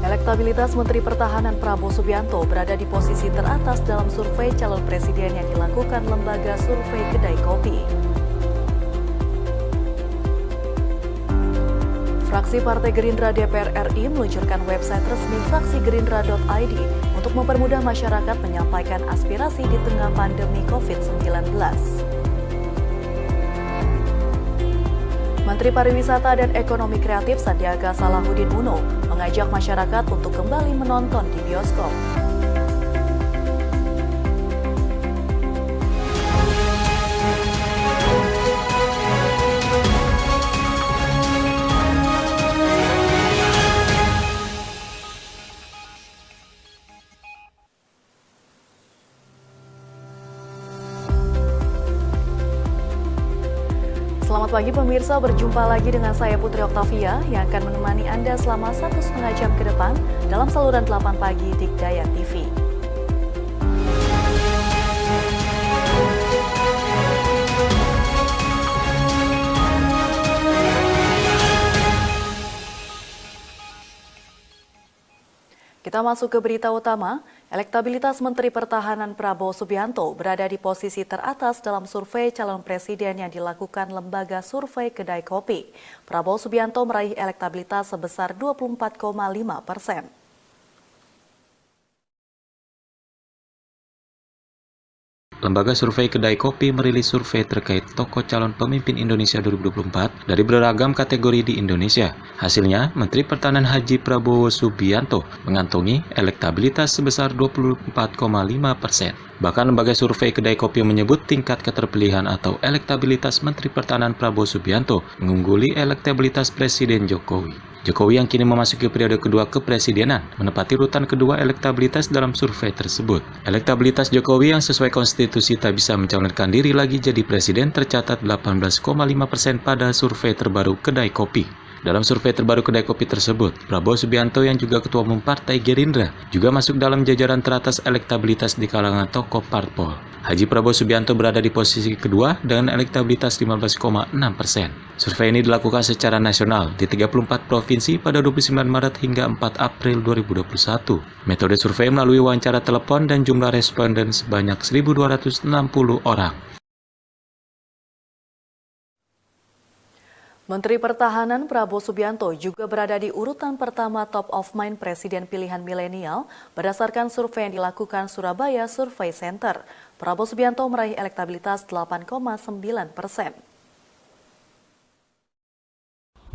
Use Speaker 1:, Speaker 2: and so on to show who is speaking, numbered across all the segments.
Speaker 1: Elektabilitas Menteri Pertahanan Prabowo Subianto berada di posisi teratas dalam survei calon presiden yang dilakukan lembaga survei Kedai Kopi. Fraksi Partai Gerindra DPR RI meluncurkan website resmi fraksigerindra.id untuk mempermudah masyarakat menyampaikan aspirasi di tengah pandemi COVID-19. Menteri Pariwisata dan Ekonomi Kreatif Sandiaga Salahuddin Uno mengajak masyarakat untuk kembali menonton di bioskop. Selamat pagi pemirsa, berjumpa lagi dengan saya Putri Oktavia yang akan menemani Anda selama 1,5 jam ke depan dalam saluran 8 pagi Dikdaya TV. Kita masuk ke berita utama. Elektabilitas Menteri Pertahanan Prabowo Subianto berada di posisi teratas dalam survei calon presiden yang dilakukan lembaga survei Kedai Kopi. Prabowo Subianto meraih elektabilitas sebesar 24,5%.
Speaker 2: Lembaga survei Kedai Kopi merilis survei terkait tokoh calon pemimpin Indonesia 2024 dari beragam kategori di Indonesia. Hasilnya, Menteri Pertahanan Haji Prabowo Subianto mengantongi elektabilitas sebesar 24,5%. Bahkan lembaga survei Kedai Kopi menyebut tingkat keterpilihan atau elektabilitas Menteri Pertahanan Prabowo Subianto mengungguli elektabilitas Presiden Jokowi. Jokowi yang kini memasuki periode kedua kepresidenan menempati urutan kedua elektabilitas dalam survei tersebut. Elektabilitas Jokowi yang sesuai konstitusi tak bisa mencalonkan diri lagi jadi presiden tercatat 18,5% pada survei terbaru Kedai Kopi. Dalam survei terbaru Kedai Kopi tersebut, Prabowo Subianto yang juga Ketua Umum Partai Gerindra juga masuk dalam jajaran teratas elektabilitas di kalangan tokoh parpol. Haji Prabowo Subianto berada di posisi kedua dengan elektabilitas 15,6%. Survei ini dilakukan secara nasional di 34 provinsi pada 29 Maret hingga 4 April 2021. Metode survei melalui wawancara telepon dan jumlah responden sebanyak 1.260 orang.
Speaker 1: Menteri Pertahanan Prabowo Subianto juga berada di urutan pertama top of mind presiden pilihan milenial berdasarkan survei yang dilakukan Surabaya Survey Center. Prabowo Subianto meraih elektabilitas 8,9%.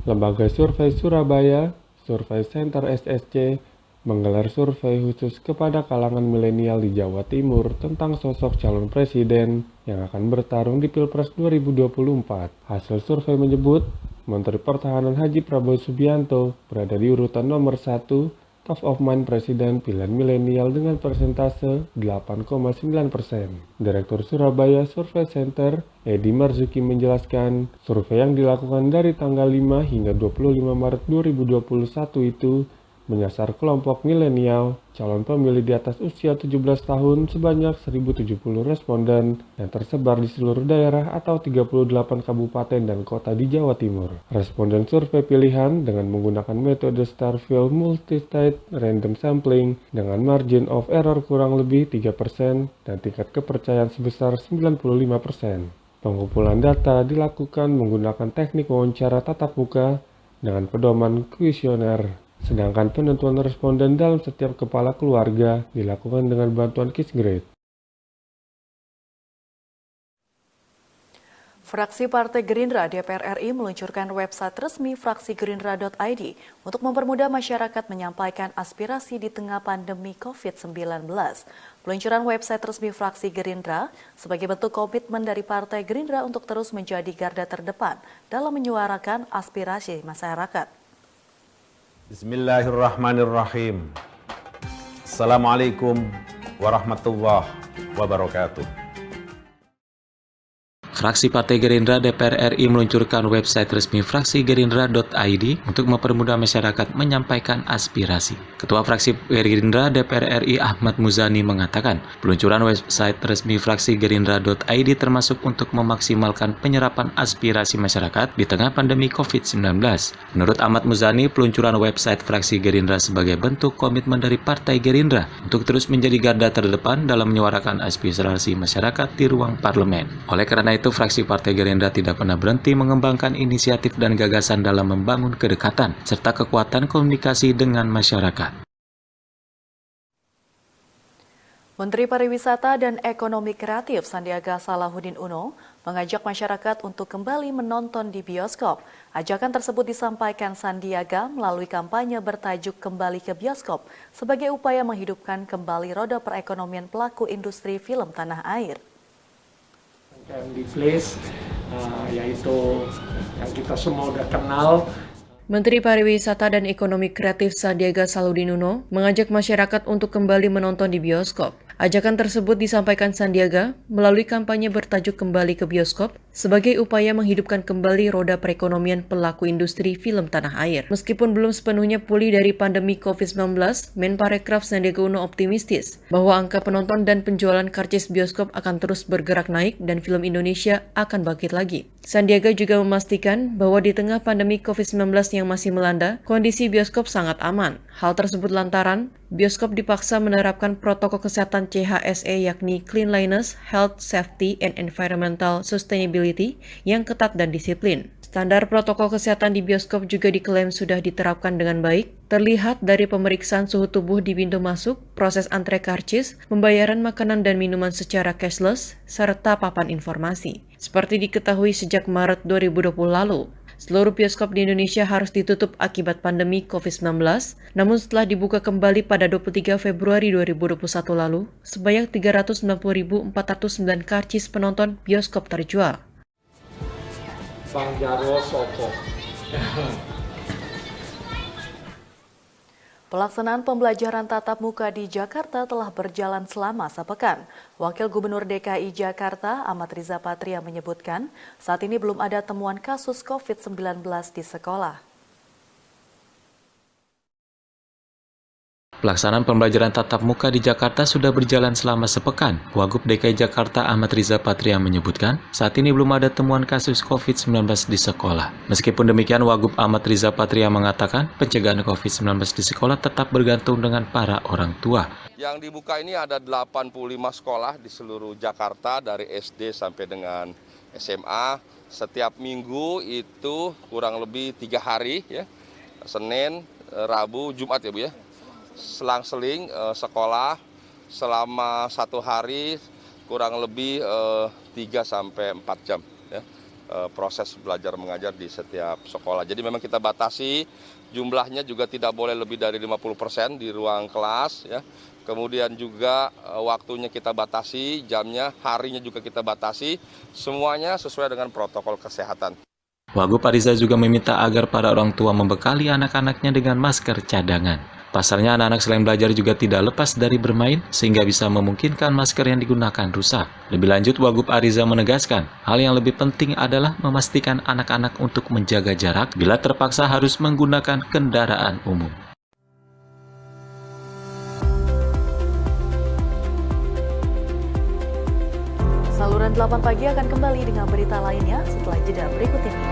Speaker 3: Lembaga Survei Surabaya Survey Center SSC menggelar survei khusus kepada kalangan milenial di Jawa Timur tentang sosok calon presiden yang akan bertarung di Pilpres 2024. Hasil survei menyebut Menteri Pertahanan Haji Prabowo Subianto berada di urutan nomor 1 top of mind presiden pilihan milenial dengan persentase 8,9%. Direktur Surabaya Survey Center Edi Marzuki menjelaskan, survei yang dilakukan dari tanggal 5 hingga 25 Maret 2021 itu menyasar kelompok milenial, calon pemilih di atas usia 17 tahun sebanyak 1.070 responden yang tersebar di seluruh daerah atau 38 kabupaten dan kota di Jawa Timur. Responden survei pilihan dengan menggunakan metode Starfield Multi-State Random Sampling dengan margin of error kurang lebih 3% dan tingkat kepercayaan sebesar 95%. Pengumpulan data dilakukan menggunakan teknik wawancara tatap muka dengan pedoman kuesioner. Sedangkan penentuan responden dalam setiap kepala keluarga dilakukan dengan bantuan Kisgrade.
Speaker 1: Fraksi Partai Gerindra DPR RI meluncurkan website resmi fraksigerindra.id untuk mempermudah masyarakat menyampaikan aspirasi di tengah pandemi COVID-19. Peluncuran website resmi Fraksi Gerindra sebagai bentuk komitmen dari Partai Gerindra untuk terus menjadi garda terdepan dalam menyuarakan aspirasi masyarakat.
Speaker 4: Bismillahirrahmanirrahim. Assalamualaikum warahmatullahi wabarakatuh.
Speaker 2: Fraksi Partai Gerindra DPR RI meluncurkan website resmi fraksi gerindra.id untuk mempermudah masyarakat menyampaikan aspirasi. Ketua Fraksi Gerindra DPR RI Ahmad Muzani mengatakan, peluncuran website resmi fraksi gerindra.id termasuk untuk memaksimalkan penyerapan aspirasi masyarakat di tengah pandemi COVID-19. Menurut Ahmad Muzani, peluncuran website fraksi Gerindra sebagai bentuk komitmen dari Partai Gerindra untuk terus menjadi garda terdepan dalam menyuarakan aspirasi masyarakat di ruang parlemen. Oleh karena itu, fraksi Partai Gerindra tidak pernah berhenti mengembangkan inisiatif dan gagasan dalam membangun kedekatan serta kekuatan komunikasi dengan masyarakat.
Speaker 1: Menteri Pariwisata dan Ekonomi Kreatif Sandiaga Salahuddin Uno mengajak masyarakat untuk kembali menonton di bioskop. Ajakan tersebut disampaikan Sandiaga melalui kampanye bertajuk Kembali ke Bioskop sebagai upaya menghidupkan kembali roda perekonomian pelaku industri film tanah air.
Speaker 4: Yang di Place, yaitu yang kita semua udah kenal.
Speaker 5: Menteri Pariwisata dan Ekonomi Kreatif Sandiaga Salahuddin Uno mengajak masyarakat untuk kembali menonton di bioskop. Ajakan tersebut disampaikan Sandiaga melalui kampanye bertajuk Kembali ke Bioskop sebagai upaya menghidupkan kembali roda perekonomian pelaku industri film tanah air. Meskipun belum sepenuhnya pulih dari pandemi COVID-19, Menparekraf Sandiaga Uno optimistis bahwa angka penonton dan penjualan karcis bioskop akan terus bergerak naik dan film Indonesia akan bangkit lagi. Sandiaga juga memastikan bahwa di tengah pandemi COVID-19 yang masih melanda, kondisi bioskop sangat aman. Hal tersebut lantaran bioskop dipaksa menerapkan protokol kesehatan CHSE yakni Cleanliness, Health, Safety, and Environmental Sustainability yang ketat dan disiplin. Standar protokol kesehatan di bioskop juga diklaim sudah diterapkan dengan baik, terlihat dari pemeriksaan suhu tubuh di pintu masuk, proses antre karcis, pembayaran makanan dan minuman secara cashless, serta papan informasi. Seperti diketahui sejak Maret 2020 lalu, seluruh bioskop di Indonesia harus ditutup akibat pandemi COVID-19, namun setelah dibuka kembali pada 23 Februari 2021 lalu, sebanyak 390.409 karcis penonton bioskop terjual.
Speaker 4: Bang Jarwo Sopo.
Speaker 1: Pelaksanaan pembelajaran tatap muka di Jakarta telah berjalan selama sepekan. Wakil Gubernur DKI Jakarta Ahmad Riza Patria menyebutkan saat ini belum ada temuan kasus COVID-19 di sekolah.
Speaker 2: Pelaksanaan pembelajaran tatap muka di Jakarta sudah berjalan selama sepekan. Wagub DKI Jakarta Ahmad Riza Patria menyebutkan, saat ini belum ada temuan kasus COVID-19 di sekolah. Meskipun demikian, Wagub Ahmad Riza Patria mengatakan pencegahan COVID-19 di sekolah tetap bergantung dengan para orang tua.
Speaker 6: Yang dibuka ini ada 85 sekolah di seluruh Jakarta dari SD sampai dengan SMA. Setiap minggu itu kurang lebih 3 hari, ya, Senin, Rabu, Jumat ya Bu ya. Selang-seling sekolah selama 1 hari kurang lebih 3-4 jam ya, proses belajar mengajar di setiap sekolah. Jadi memang kita batasi jumlahnya juga tidak boleh lebih dari 50% di ruang kelas ya. Kemudian juga waktunya kita batasi, jamnya, harinya juga kita batasi, semuanya sesuai dengan protokol kesehatan.
Speaker 2: Wagub Ariza juga meminta agar para orang tua membekali anak-anaknya dengan masker cadangan. Pasalnya anak-anak selain belajar juga tidak lepas dari bermain sehingga bisa memungkinkan masker yang digunakan rusak. Lebih lanjut, Wagub Ariza menegaskan, hal yang lebih penting adalah memastikan anak-anak untuk menjaga jarak bila terpaksa harus menggunakan kendaraan umum.
Speaker 1: Saluran 8 pagi akan kembali dengan berita lainnya setelah jeda berikut ini.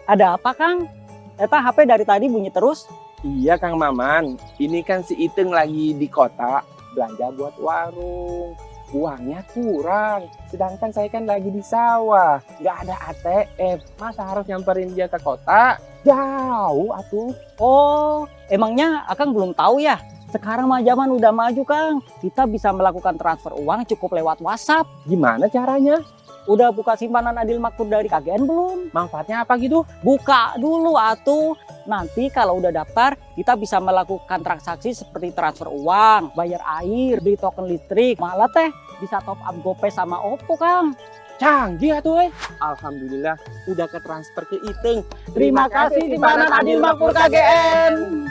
Speaker 7: Ada apa, Kang? Eta HP dari tadi bunyi terus.
Speaker 8: Iya Kang Maman, ini kan si Iteng lagi di kota belanja buat warung. Uangnya kurang, sedangkan saya kan lagi di sawah, nggak ada ATM. Masa harus nyamperin dia ke kota? Jauh atuh.
Speaker 7: Oh, emangnya Akang belum tahu ya? Sekarang mah zaman udah maju, Kang. Kita bisa melakukan transfer uang cukup lewat WhatsApp.
Speaker 8: Gimana caranya?
Speaker 7: Udah buka simpanan adil makmur dari KGN belum?
Speaker 8: Manfaatnya apa gitu?
Speaker 7: Buka dulu atuh. Nanti kalau udah daftar, kita bisa melakukan transaksi seperti transfer uang, bayar air, beli token listrik, malah teh bisa top up GoPay sama OVO, Kang.
Speaker 8: Canggih atuh. Alhamdulillah udah ke transfer ke Iteng.
Speaker 7: Terima kasih simpanan adil makmur KGN.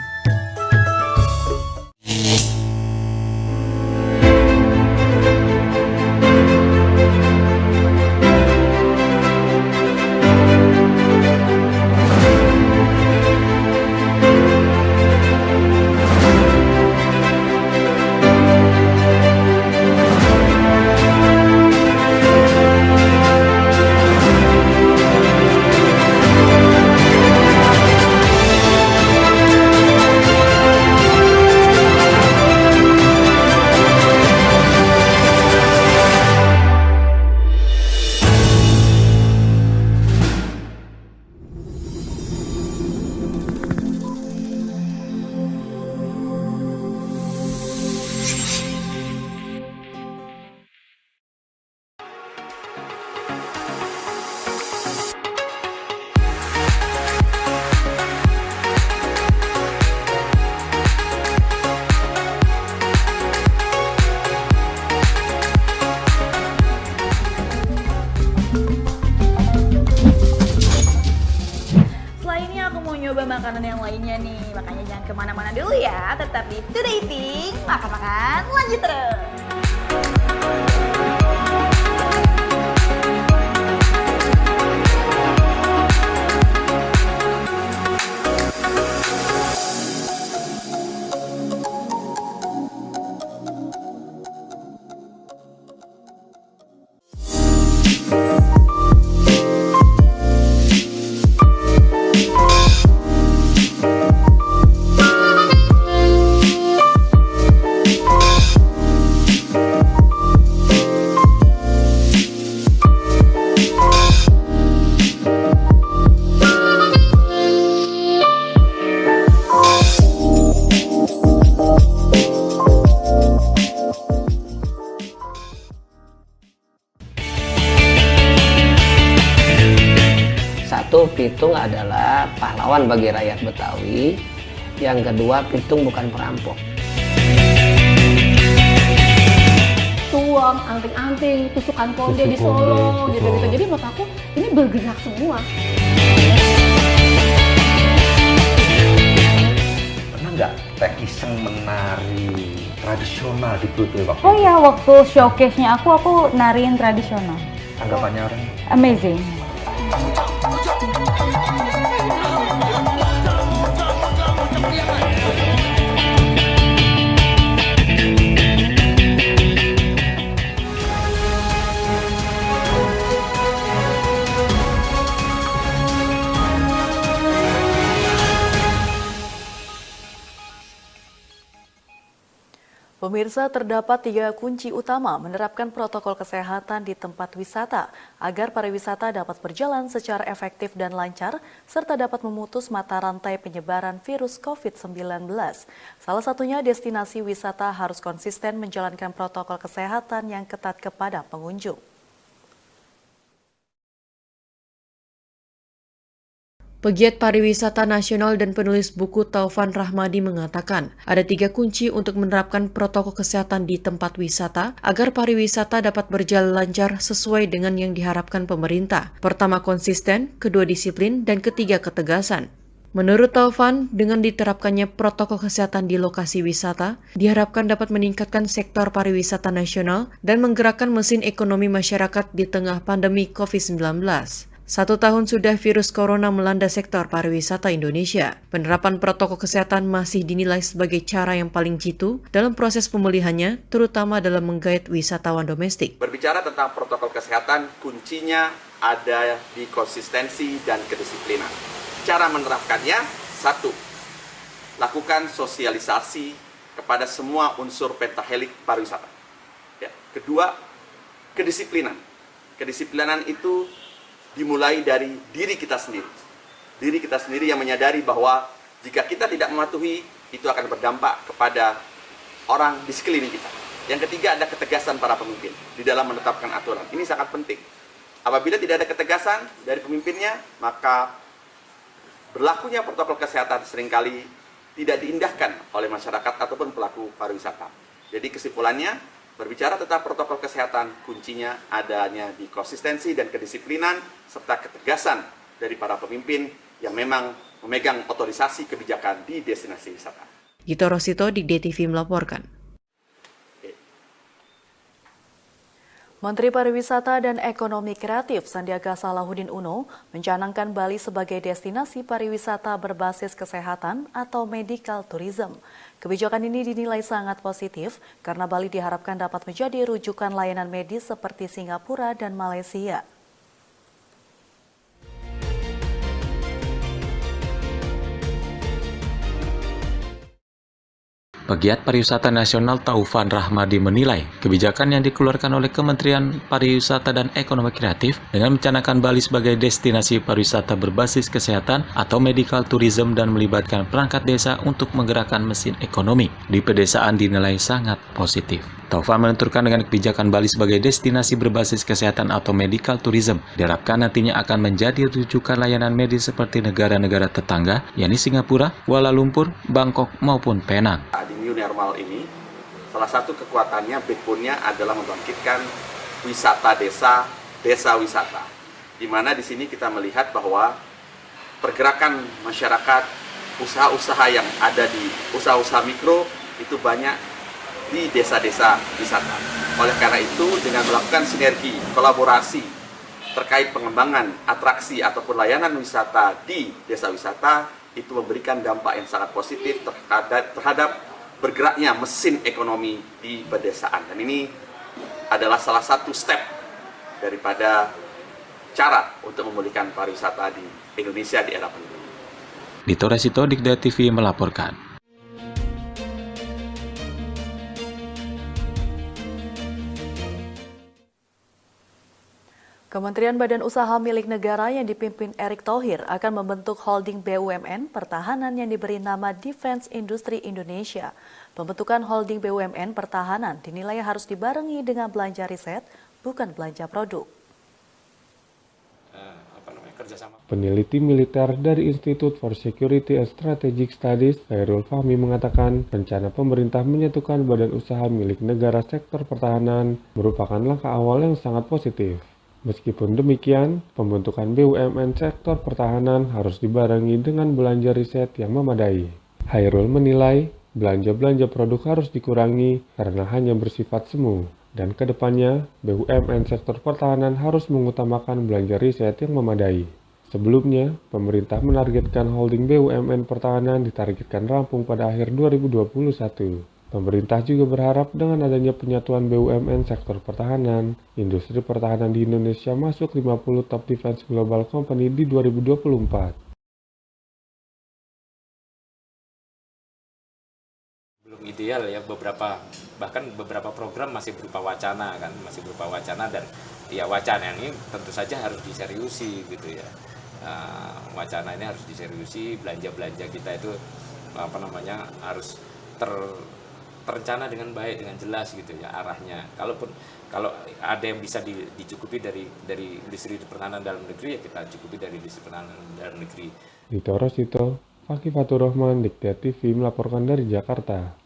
Speaker 9: Setelah ini aku mau nyoba makanan yang lainnya nih, makanya jangan kemana-mana dulu ya, tetap di Today Eating, makan-makan lanjut terus.
Speaker 10: Satu, Pitung adalah pahlawan bagi rakyat Betawi. Yang kedua, Pitung bukan perampok.
Speaker 11: Tuang, anting-anting, tusukan konde di Solo, gitu-gitu. Jadi menurut aku ini bergerak semua.
Speaker 12: Pernah nggak Teh iseng menari tradisional di Broadway waktu
Speaker 11: Oh iya, waktu showcase-nya aku nariin tradisional.
Speaker 12: Tanggapannya orang?
Speaker 11: Amazing.
Speaker 1: Pemirsa, terdapat 3 kunci utama menerapkan protokol kesehatan di tempat wisata agar pariwisata dapat berjalan secara efektif dan lancar serta dapat memutus mata rantai penyebaran virus COVID-19. Salah satunya destinasi wisata harus konsisten menjalankan protokol kesehatan yang ketat kepada pengunjung.
Speaker 5: Pegiat pariwisata nasional dan penulis buku Taufan Rahmadi mengatakan, ada 3 kunci untuk menerapkan protokol kesehatan di tempat wisata agar pariwisata dapat berjalan lancar sesuai dengan yang diharapkan pemerintah. Pertama, konsisten, kedua, disiplin, dan ketiga, ketegasan. Menurut Taufan, dengan diterapkannya protokol kesehatan di lokasi wisata, diharapkan dapat meningkatkan sektor pariwisata nasional dan menggerakkan mesin ekonomi masyarakat di tengah pandemi COVID-19. 1 tahun sudah virus corona melanda sektor pariwisata Indonesia. Penerapan protokol kesehatan masih dinilai sebagai cara yang paling jitu dalam proses pemulihannya, terutama dalam menggait wisatawan domestik.
Speaker 13: Berbicara tentang protokol kesehatan, kuncinya ada di konsistensi dan kedisiplinan. Cara menerapkannya, 1. Lakukan sosialisasi kepada semua unsur pentahelik pariwisata. Ya. Kedua, kedisiplinan. Kedisiplinan itu dimulai dari diri kita sendiri. Diri kita sendiri yang menyadari bahwa jika kita tidak mematuhi, itu akan berdampak kepada orang di sekeliling kita. Yang ketiga ada ketegasan para pemimpin di dalam menetapkan aturan. Ini sangat penting. Apabila tidak ada ketegasan dari pemimpinnya, maka berlakunya protokol kesehatan seringkali tidak diindahkan oleh masyarakat ataupun pelaku pariwisata. Jadi kesimpulannya, berbicara tentang protokol kesehatan, kuncinya adanya di konsistensi dan kedisiplinan, serta ketegasan dari para pemimpin yang memang memegang otorisasi kebijakan di destinasi wisata.
Speaker 5: Gito Rosito, Digde TV melaporkan.
Speaker 1: Menteri Pariwisata dan Ekonomi Kreatif Sandiaga Salahuddin Uno mencanangkan Bali sebagai destinasi pariwisata berbasis kesehatan atau medical tourism. Kebijakan ini dinilai sangat positif karena Bali diharapkan dapat menjadi rujukan layanan medis seperti Singapura dan Malaysia.
Speaker 2: Pegiat Pariwisata Nasional Taufan Rahmadi menilai kebijakan yang dikeluarkan oleh Kementerian Pariwisata dan Ekonomi Kreatif dengan mencanangkan Bali sebagai destinasi pariwisata berbasis kesehatan atau medical tourism dan melibatkan perangkat desa untuk menggerakkan mesin ekonomi di pedesaan dinilai sangat positif. Taufan menuturkan dengan kebijakan Bali sebagai destinasi berbasis kesehatan atau medical tourism diharapkan nantinya akan menjadi rujukan layanan medis seperti negara-negara tetangga, yakni Singapura, Kuala Lumpur, Bangkok maupun Penang.
Speaker 13: Di new normal ini, salah satu kekuatannya, backbone-nya adalah membangkitkan wisata desa, desa wisata. Di mana di sini kita melihat bahwa pergerakan masyarakat, usaha-usaha yang ada di usaha-usaha mikro itu banyak di desa-desa wisata. Oleh karena itu, dengan melakukan sinergi, kolaborasi terkait pengembangan atraksi ataupun layanan wisata di desa wisata, itu memberikan dampak yang sangat positif terhadap bergeraknya mesin ekonomi di pedesaan. Dan ini adalah salah satu step daripada cara untuk memulihkan pariwisata di Indonesia di era pandemi.
Speaker 2: Gito Rosito, Digde TV melaporkan.
Speaker 1: Kementerian Badan Usaha milik negara yang dipimpin Erick Thohir akan membentuk holding BUMN pertahanan yang diberi nama Defense Industry Indonesia. Pembentukan holding BUMN pertahanan dinilai harus dibarengi dengan belanja riset, bukan belanja produk.
Speaker 3: Peneliti militer dari Institute for Security and Strategic Studies, Khairul Fahmi mengatakan rencana pemerintah menyatukan badan usaha milik negara sektor pertahanan merupakan langkah awal yang sangat positif. Meskipun demikian, pembentukan BUMN sektor pertahanan harus dibarengi dengan belanja riset yang memadai. Khairul menilai belanja-belanja produk harus dikurangi karena hanya bersifat semu, dan kedepannya BUMN sektor pertahanan harus mengutamakan belanja riset yang memadai. Sebelumnya, pemerintah menargetkan holding BUMN pertahanan ditargetkan rampung pada akhir 2021. Pemerintah juga berharap dengan adanya penyatuan BUMN sektor pertahanan, industri pertahanan di Indonesia masuk 50 top defense global company di 2024.
Speaker 14: Belum ideal ya, bahkan beberapa program masih berupa wacana dan ya wacana ini tentu saja harus diseriusi gitu ya. Wacana ini harus diseriusi, belanja kita itu harus terencana dengan baik, dengan jelas gitu ya arahnya. Kalau ada yang bisa dicukupi dari industri pertahanan dalam negeri, ya kita cukupi dari industri pertahanan dalam negeri.
Speaker 3: Gito Rosito, Fakih Fatur Rahman, Digde TV melaporkan dari Jakarta.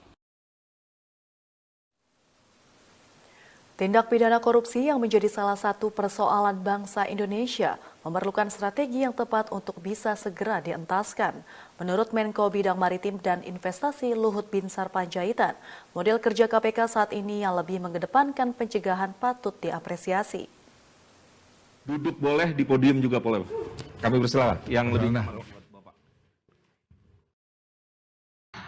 Speaker 1: Tindak pidana korupsi yang menjadi salah satu persoalan bangsa Indonesia memerlukan strategi yang tepat untuk bisa segera dientaskan. Menurut Menko Bidang Maritim dan Investasi Luhut Binsar Panjaitan, model kerja KPK saat ini yang lebih mengedepankan pencegahan patut diapresiasi.
Speaker 15: Duduk boleh, di podium juga boleh. Kami bersilakan. Yang lebih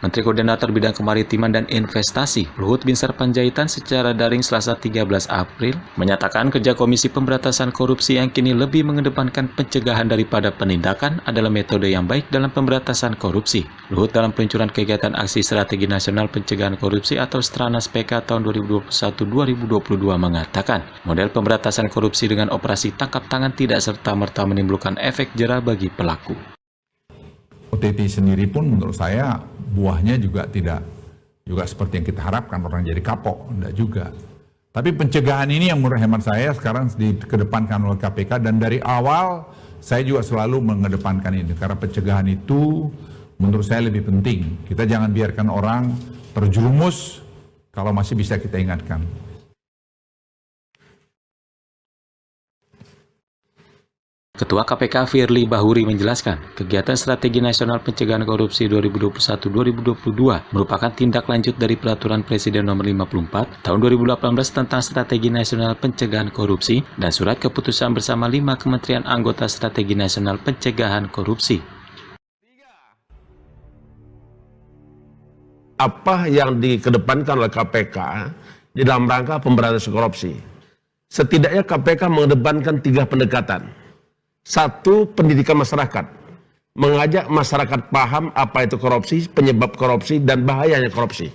Speaker 2: Menteri Koordinator Bidang Kemaritiman dan Investasi Luhut Binsar Panjaitan secara daring Selasa 13 April menyatakan kerja Komisi Pemberantasan Korupsi yang kini lebih mengedepankan pencegahan daripada penindakan adalah metode yang baik dalam pemberantasan korupsi. Luhut dalam peluncuran kegiatan Aksi Strategi Nasional Pencegahan Korupsi atau Stranas PK tahun 2021-2022 mengatakan model pemberantasan korupsi dengan operasi tangkap tangan tidak serta-merta menimbulkan efek jera bagi pelaku.
Speaker 16: OTT sendiri pun menurut saya buahnya juga tidak seperti yang kita harapkan, orang jadi kapok, enggak juga. Tapi pencegahan ini yang menurut hemat saya sekarang dikedepankan oleh KPK, dan dari awal saya juga selalu mengedepankan ini karena pencegahan itu menurut saya lebih penting. Kita jangan biarkan orang terjerumus kalau masih bisa kita ingatkan.
Speaker 2: Ketua KPK Firly Bahuri menjelaskan, kegiatan Strategi Nasional Pencegahan Korupsi 2021-2022 merupakan tindak lanjut dari Peraturan Presiden Nomor 54 Tahun 2018 tentang Strategi Nasional Pencegahan Korupsi dan Surat Keputusan bersama 5 Kementerian Anggota Strategi Nasional Pencegahan Korupsi.
Speaker 17: Apa yang dikedepankan oleh KPK di dalam rangka pemberantasan korupsi? Setidaknya KPK mengedepankan 3 pendekatan. 1, pendidikan masyarakat. Mengajak masyarakat paham apa itu korupsi, penyebab korupsi, dan bahayanya korupsi.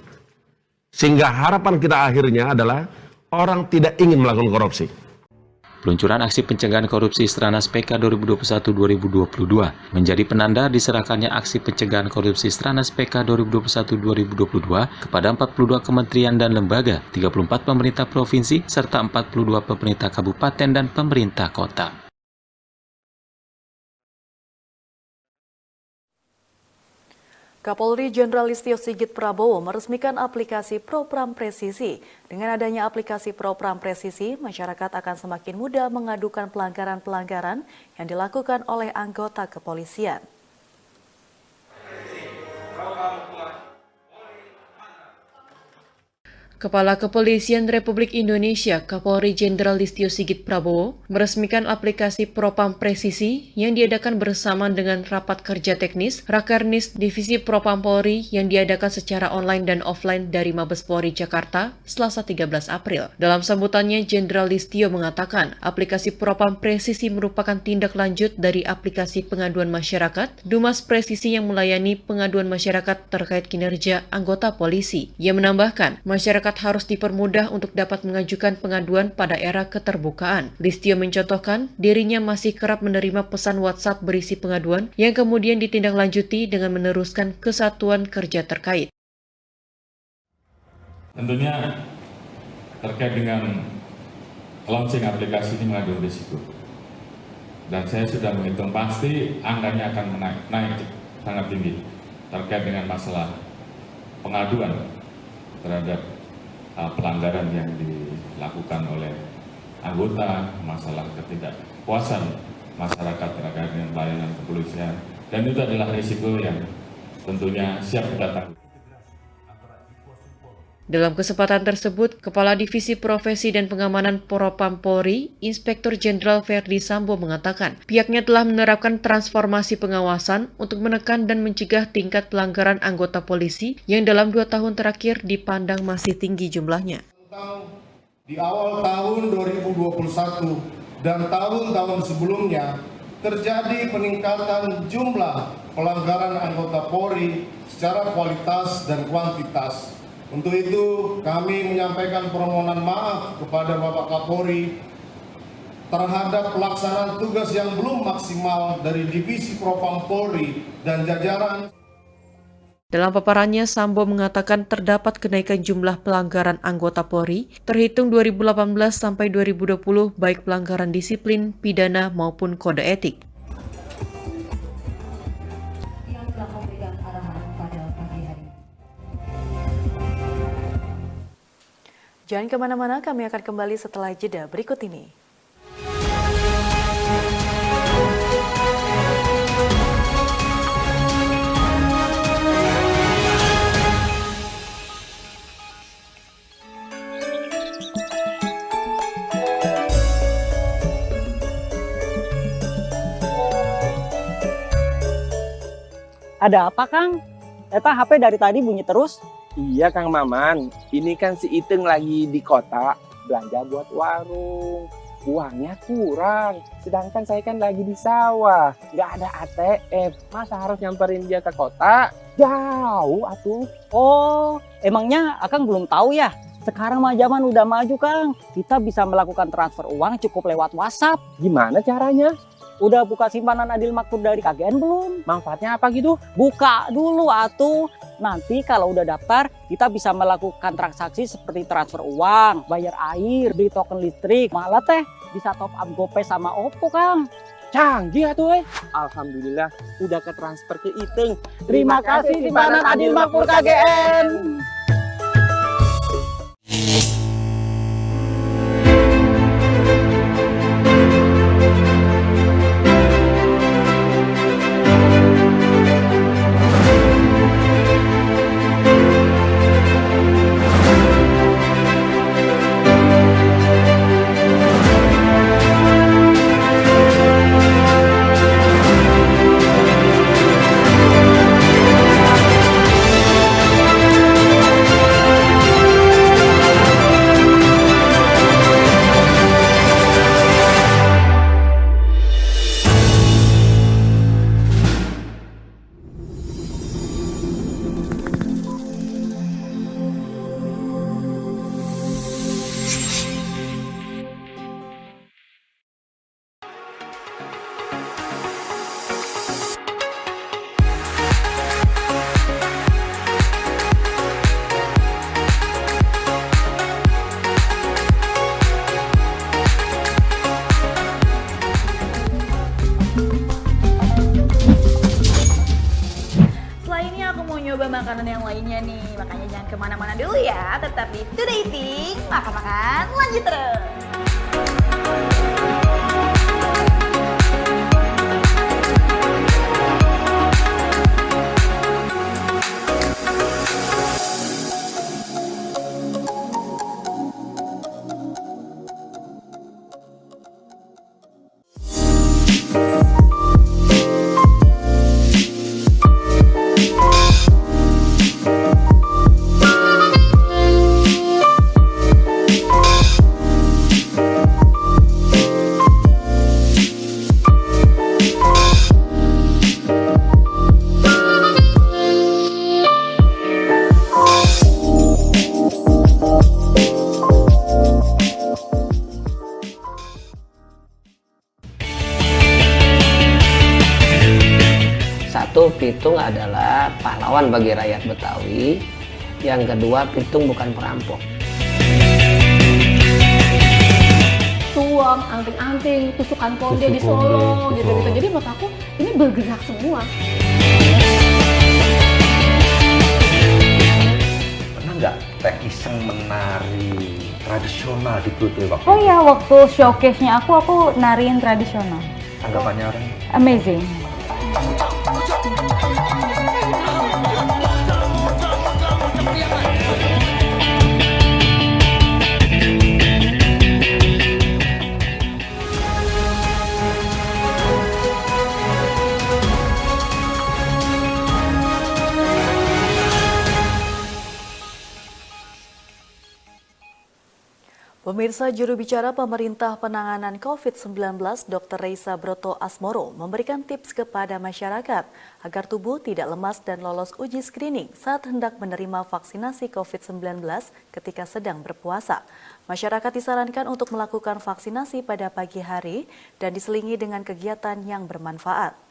Speaker 17: Sehingga harapan kita akhirnya adalah orang tidak ingin melakukan korupsi.
Speaker 2: Peluncuran aksi pencegahan korupsi Stranas PK 2021-2022 menjadi penanda diserahkannya aksi pencegahan korupsi Stranas PK 2021-2022 kepada 42 kementerian dan lembaga, 34 pemerintah provinsi, serta 42 pemerintah kabupaten dan pemerintah kota.
Speaker 1: Kapolri Jenderal Listio Sigit Prabowo meresmikan aplikasi Propram Presisi. Dengan adanya aplikasi Propram Presisi, masyarakat akan semakin mudah mengadukan pelanggaran-pelanggaran yang dilakukan oleh anggota kepolisian.
Speaker 5: Kepala Kepolisian Republik Indonesia Kapolri Jenderal Listio Sigit Prabowo meresmikan aplikasi Propam Presisi yang diadakan bersamaan dengan rapat kerja teknis Rakernis Divisi Propam Polri yang diadakan secara online dan offline dari Mabes Polri Jakarta Selasa 13 April. Dalam sambutannya, Jenderal Listio mengatakan aplikasi Propam Presisi merupakan tindak lanjut dari aplikasi pengaduan masyarakat Dumas Presisi yang melayani pengaduan masyarakat terkait kinerja anggota polisi. Ia menambahkan, masyarakat harus dipermudah untuk dapat mengajukan pengaduan pada era keterbukaan. Listio mencontohkan dirinya masih kerap menerima pesan WhatsApp berisi pengaduan yang kemudian ditindaklanjuti dengan meneruskan ke satuan kerja terkait.
Speaker 18: Tentunya terkait dengan launching aplikasi ini mengandung risiko. Dan saya sudah menghitung pasti angkanya akan naik sangat tinggi terkait dengan masalah pengaduan terhadap pelanggaran yang dilakukan oleh anggota, masalah ketidakpuasan masyarakat terkait dengan pelayanan kepolisian, dan itu adalah risiko yang tentunya siap kita tanggung.
Speaker 5: Dalam kesempatan tersebut, Kepala Divisi Profesi dan Pengamanan Propam Polri, Inspektur Jenderal Verdi Sambo mengatakan, pihaknya telah menerapkan transformasi pengawasan untuk menekan dan mencegah tingkat pelanggaran anggota polisi yang dalam 2 tahun terakhir dipandang masih tinggi jumlahnya.
Speaker 19: Di awal tahun 2021 dan tahun-tahun sebelumnya, terjadi peningkatan jumlah pelanggaran anggota Polri secara kualitas dan kuantitas. Untuk itu, kami menyampaikan permohonan maaf kepada Bapak Kapolri terhadap pelaksanaan tugas yang belum maksimal dari Divisi Propam Polri dan jajaran.
Speaker 5: Dalam paparannya, Sambo mengatakan terdapat kenaikan jumlah pelanggaran anggota Polri terhitung 2018 sampai 2020 baik pelanggaran disiplin, pidana maupun kode etik.
Speaker 1: Jangan kemana-mana, kami akan kembali setelah jeda berikut ini.
Speaker 7: Ada apa, Kang? Eta HP dari tadi bunyi terus.
Speaker 8: Iya Kang Maman, ini kan si Iteng lagi di kota belanja buat warung. Uangnya kurang, sedangkan saya kan lagi di sawah, nggak ada ATM. Masa harus nyamperin dia ke kota? Jauh atuh.
Speaker 7: Oh, emangnya Akang belum tahu ya? Sekarang mah zaman udah maju, Kang. Kita bisa melakukan transfer uang cukup lewat WhatsApp.
Speaker 8: Gimana caranya?
Speaker 7: Udah buka simpanan Adil Makmur dari KGN belum?
Speaker 8: Manfaatnya apa gitu?
Speaker 7: Buka dulu atuh. Nanti kalau udah daftar, kita bisa melakukan transaksi seperti transfer uang, bayar air, beli token listrik, malah teh bisa top up GoPay sama OPPO, Kang.
Speaker 8: Canggih atuh. Alhamdulillah udah ke transfer ke Iteng.
Speaker 7: Terima kasih simpanan Adil Makmur KGN.
Speaker 9: Makanan yang lainnya nih, makanya jangan kemana-mana dulu ya, tetap di Today Eating, makan-makan lanjut terus.
Speaker 10: Satu, Pitung adalah pahlawan bagi rakyat Betawi. Yang kedua, Pitung bukan perampok.
Speaker 11: Tuang, anting-anting, tusukan konde di Solo, gitu-gitu. Jadi menurut aku ini bergerak semua.
Speaker 12: Pernah nggak Teh iseng menari tradisional di Broadway waktu
Speaker 20: Oh iya, waktu showcase-nya aku nariin tradisional.
Speaker 12: Tanggapannya orang?
Speaker 20: Amazing.
Speaker 1: Pemirsa, juru bicara pemerintah penanganan COVID-19 Dr. Reisa Broto Asmoro memberikan tips kepada masyarakat agar tubuh tidak lemas dan lolos uji screening saat hendak menerima vaksinasi COVID-19 ketika sedang berpuasa. Masyarakat disarankan untuk melakukan vaksinasi pada pagi hari dan diselingi dengan kegiatan yang bermanfaat.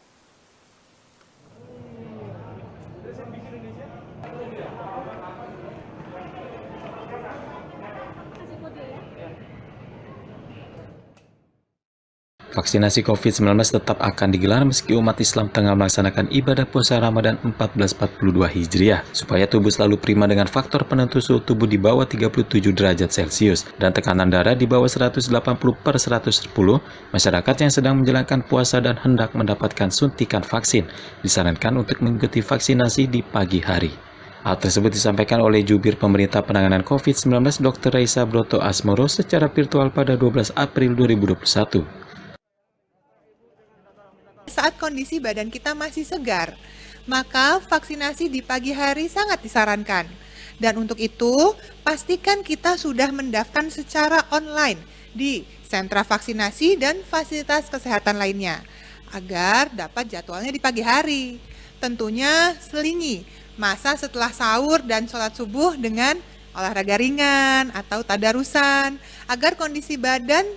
Speaker 2: Vaksinasi COVID-19 tetap akan digelar meski umat Islam tengah melaksanakan ibadah puasa Ramadan 1442 Hijriah, supaya tubuh selalu prima dengan faktor penentu suhu tubuh di bawah 37 derajat Celcius dan tekanan darah di bawah 180/110. Masyarakat yang sedang menjalankan puasa dan hendak mendapatkan suntikan vaksin disarankan untuk mengikuti vaksinasi di pagi hari. Hal tersebut disampaikan oleh Jubir Pemerintah Penanganan COVID-19 Dr. Reisa Broto Asmoro secara virtual pada 12 April 2021.
Speaker 21: Saat kondisi badan kita masih segar, maka vaksinasi di pagi hari sangat disarankan. Dan untuk itu, pastikan kita sudah mendaftar secara online di sentra vaksinasi dan fasilitas kesehatan lainnya, agar dapat jadwalnya di pagi hari. Tentunya selingi masa setelah sahur dan sholat subuh dengan olahraga ringan atau tadarusan, agar kondisi badan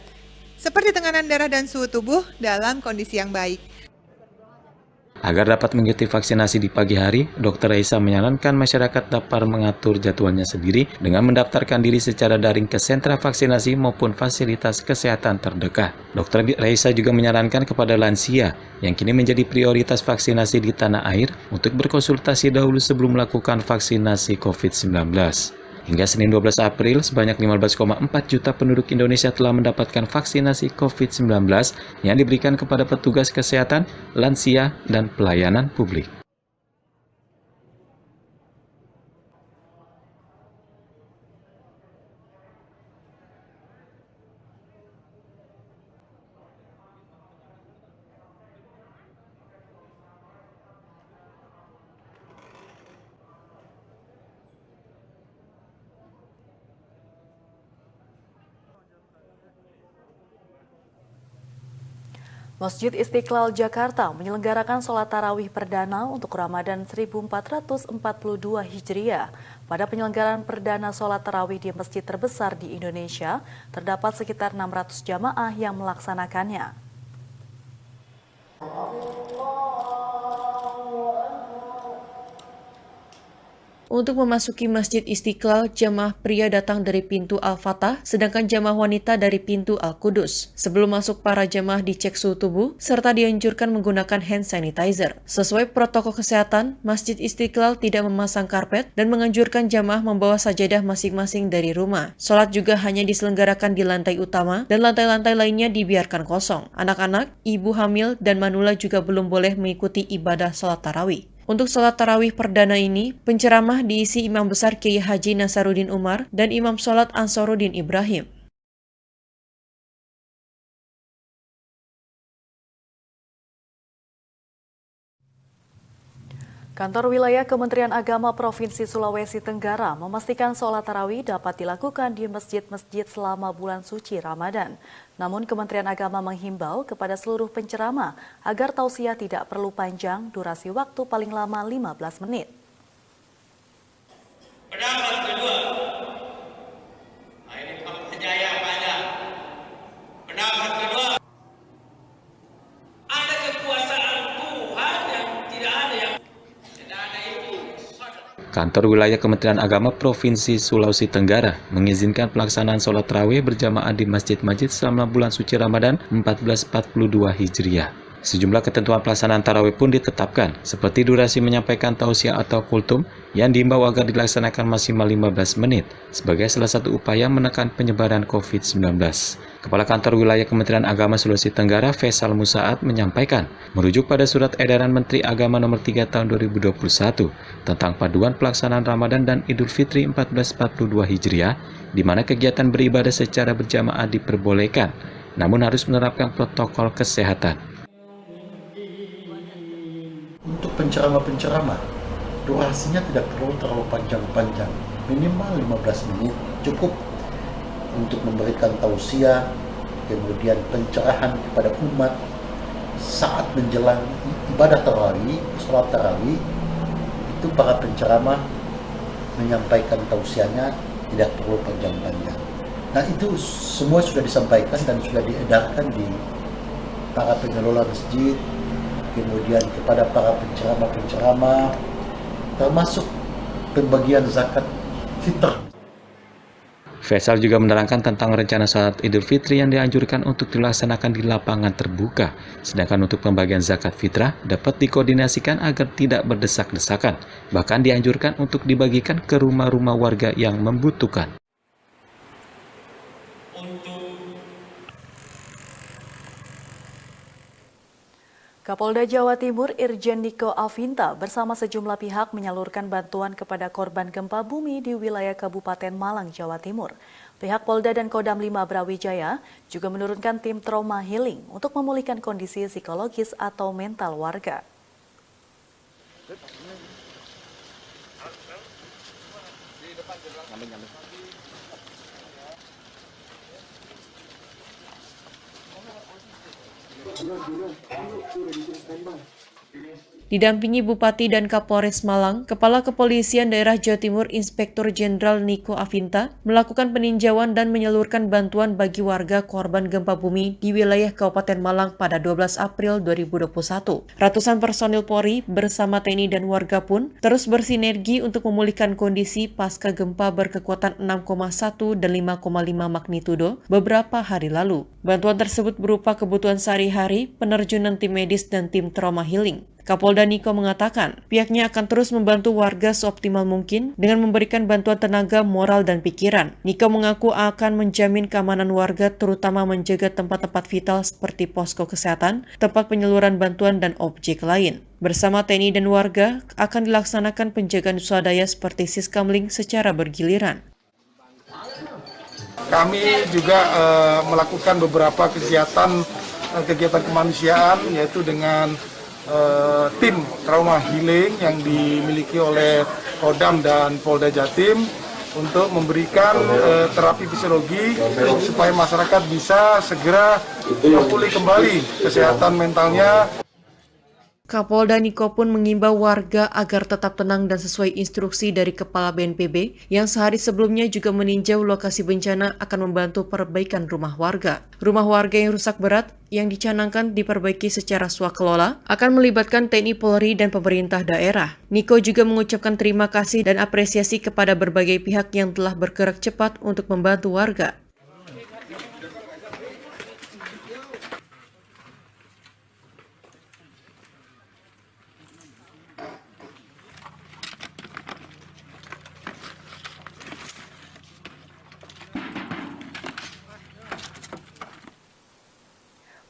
Speaker 21: seperti tekanan darah dan suhu tubuh dalam kondisi yang baik.
Speaker 2: Agar dapat mengikuti vaksinasi di pagi hari, Dr. Raisa menyarankan masyarakat dapat mengatur jadwalnya sendiri dengan mendaftarkan diri secara daring ke sentra vaksinasi maupun fasilitas kesehatan terdekat. Dr. Raisa juga menyarankan kepada lansia yang kini menjadi prioritas vaksinasi di tanah air untuk berkonsultasi dahulu sebelum melakukan vaksinasi COVID-19. Hingga Senin 12 April, sebanyak 15,4 juta penduduk Indonesia telah mendapatkan vaksinasi COVID-19 yang diberikan kepada petugas kesehatan, lansia, dan pelayanan publik.
Speaker 1: Masjid Istiqlal Jakarta menyelenggarakan sholat tarawih perdana untuk Ramadan 1442 Hijriah. Pada penyelenggaraan perdana sholat tarawih di masjid terbesar di Indonesia, terdapat sekitar 600 jamaah yang melaksanakannya.
Speaker 5: Untuk memasuki Masjid Istiqlal, jamaah pria datang dari pintu Al-Fatah, sedangkan jamaah wanita dari pintu Al-Qudus. Sebelum masuk, para jamaah dicek suhu tubuh, serta dianjurkan menggunakan hand sanitizer. Sesuai protokol kesehatan, Masjid Istiqlal tidak memasang karpet dan menganjurkan jamaah membawa sajadah masing-masing dari rumah. Sholat juga hanya diselenggarakan di lantai utama, dan lantai-lantai lainnya dibiarkan kosong. Anak-anak, ibu hamil, dan manula juga belum boleh mengikuti ibadah sholat tarawih. Untuk sholat tarawih perdana ini, penceramah diisi Imam Besar Kiai Haji Nasaruddin Umar dan Imam Sholat Ansaruddin Ibrahim.
Speaker 1: Kantor Wilayah Kementerian Agama Provinsi Sulawesi Tenggara memastikan sholat tarawih dapat dilakukan di masjid-masjid selama bulan suci Ramadan. Namun Kementerian Agama menghimbau kepada seluruh penceramah agar tausiah tidak perlu panjang, durasi waktu paling lama 15 menit.
Speaker 4: Pendapat kedua, ini percaya pada pendapat kedua, ada kekuasaan Tuhan yang tidak ada yang
Speaker 2: Kantor Wilayah Kementerian Agama Provinsi Sulawesi Tenggara mengizinkan pelaksanaan sholat tarawih berjamaah di masjid-masjid selama bulan suci Ramadan 1442 Hijriah. Sejumlah ketentuan pelaksanaan tarawih pun ditetapkan, seperti durasi menyampaikan tausiah atau kultum yang diimbau agar dilaksanakan maksimal 15 menit sebagai salah satu upaya menekan penyebaran COVID-19. Kepala Kantor Wilayah Kementerian Agama Sulawesi Tenggara, Faisal Musaad, menyampaikan, merujuk pada Surat Edaran Menteri Agama Nomor 3 Tahun 2021 tentang paduan pelaksanaan Ramadan dan Idul Fitri 1442 Hijriah, di mana kegiatan beribadah secara berjamaah diperbolehkan, namun harus menerapkan protokol kesehatan.
Speaker 22: Untuk penceramah-penceramah, durasinya tidak perlu terlalu panjang-panjang, minimal 15 menit cukup untuk memberikan tausiah, kemudian pencerahan kepada umat saat menjelang ibadah tarawih, sholat tarawih. Itu para penceramah menyampaikan tausiahnya tidak perlu panjang-panjang. Nah, itu semua sudah disampaikan dan sudah diedarkan di para pengelola masjid, kemudian kepada para penceramah-penceramah, termasuk pembagian zakat fitrah.
Speaker 2: Faisal juga menerangkan tentang rencana salat Idul Fitri yang dianjurkan untuk dilaksanakan di lapangan terbuka, sedangkan untuk pembagian zakat fitrah dapat dikoordinasikan agar tidak berdesak-desakan, bahkan dianjurkan untuk dibagikan ke rumah-rumah warga yang membutuhkan.
Speaker 1: Kapolda Jawa Timur Irjen Niko Avinta bersama sejumlah pihak menyalurkan bantuan kepada korban gempa bumi di wilayah Kabupaten Malang, Jawa Timur. Pihak Polda dan Kodam 5 Brawijaya juga menurunkan tim trauma healing untuk memulihkan kondisi psikologis atau mental warga.
Speaker 5: didampingi Bupati dan Kapolres Malang, Kepala Kepolisian Daerah Jawa Timur Inspektur Jenderal Niko Afinta melakukan peninjauan dan menyalurkan bantuan bagi warga korban gempa bumi di wilayah Kabupaten Malang pada 12 April 2021. Ratusan personil Polri bersama TNI dan warga pun terus bersinergi untuk memulihkan kondisi pasca gempa berkekuatan 6,1 dan 5,5 magnitudo beberapa hari lalu. Bantuan tersebut berupa kebutuhan sehari-hari, penerjunan tim medis dan tim trauma healing. Kapolda Niko mengatakan, pihaknya akan terus membantu warga seoptimal mungkin dengan memberikan bantuan tenaga, moral, dan pikiran. Niko mengaku akan menjamin keamanan warga, terutama menjaga tempat-tempat vital seperti posko kesehatan, tempat penyaluran bantuan, dan objek lain. Bersama TNI dan warga, akan dilaksanakan penjagaan swadaya seperti Siskamling secara bergiliran.
Speaker 6: Kami juga melakukan beberapa kegiatan kemanusiaan, yaitu dengan tim trauma healing yang dimiliki oleh Kodam dan Polda Jatim untuk memberikan terapi fisiologi supaya masyarakat bisa segera pulih kembali kesehatan mentalnya.
Speaker 5: Kapolda Niko pun mengimbau warga agar tetap tenang dan sesuai instruksi dari Kepala BNPB yang sehari sebelumnya juga meninjau lokasi bencana akan membantu perbaikan rumah warga. Rumah warga yang rusak berat yang dicanangkan diperbaiki secara swakelola akan melibatkan TNI Polri dan pemerintah daerah. Niko juga mengucapkan terima kasih dan apresiasi kepada berbagai pihak yang telah bergerak cepat untuk membantu warga.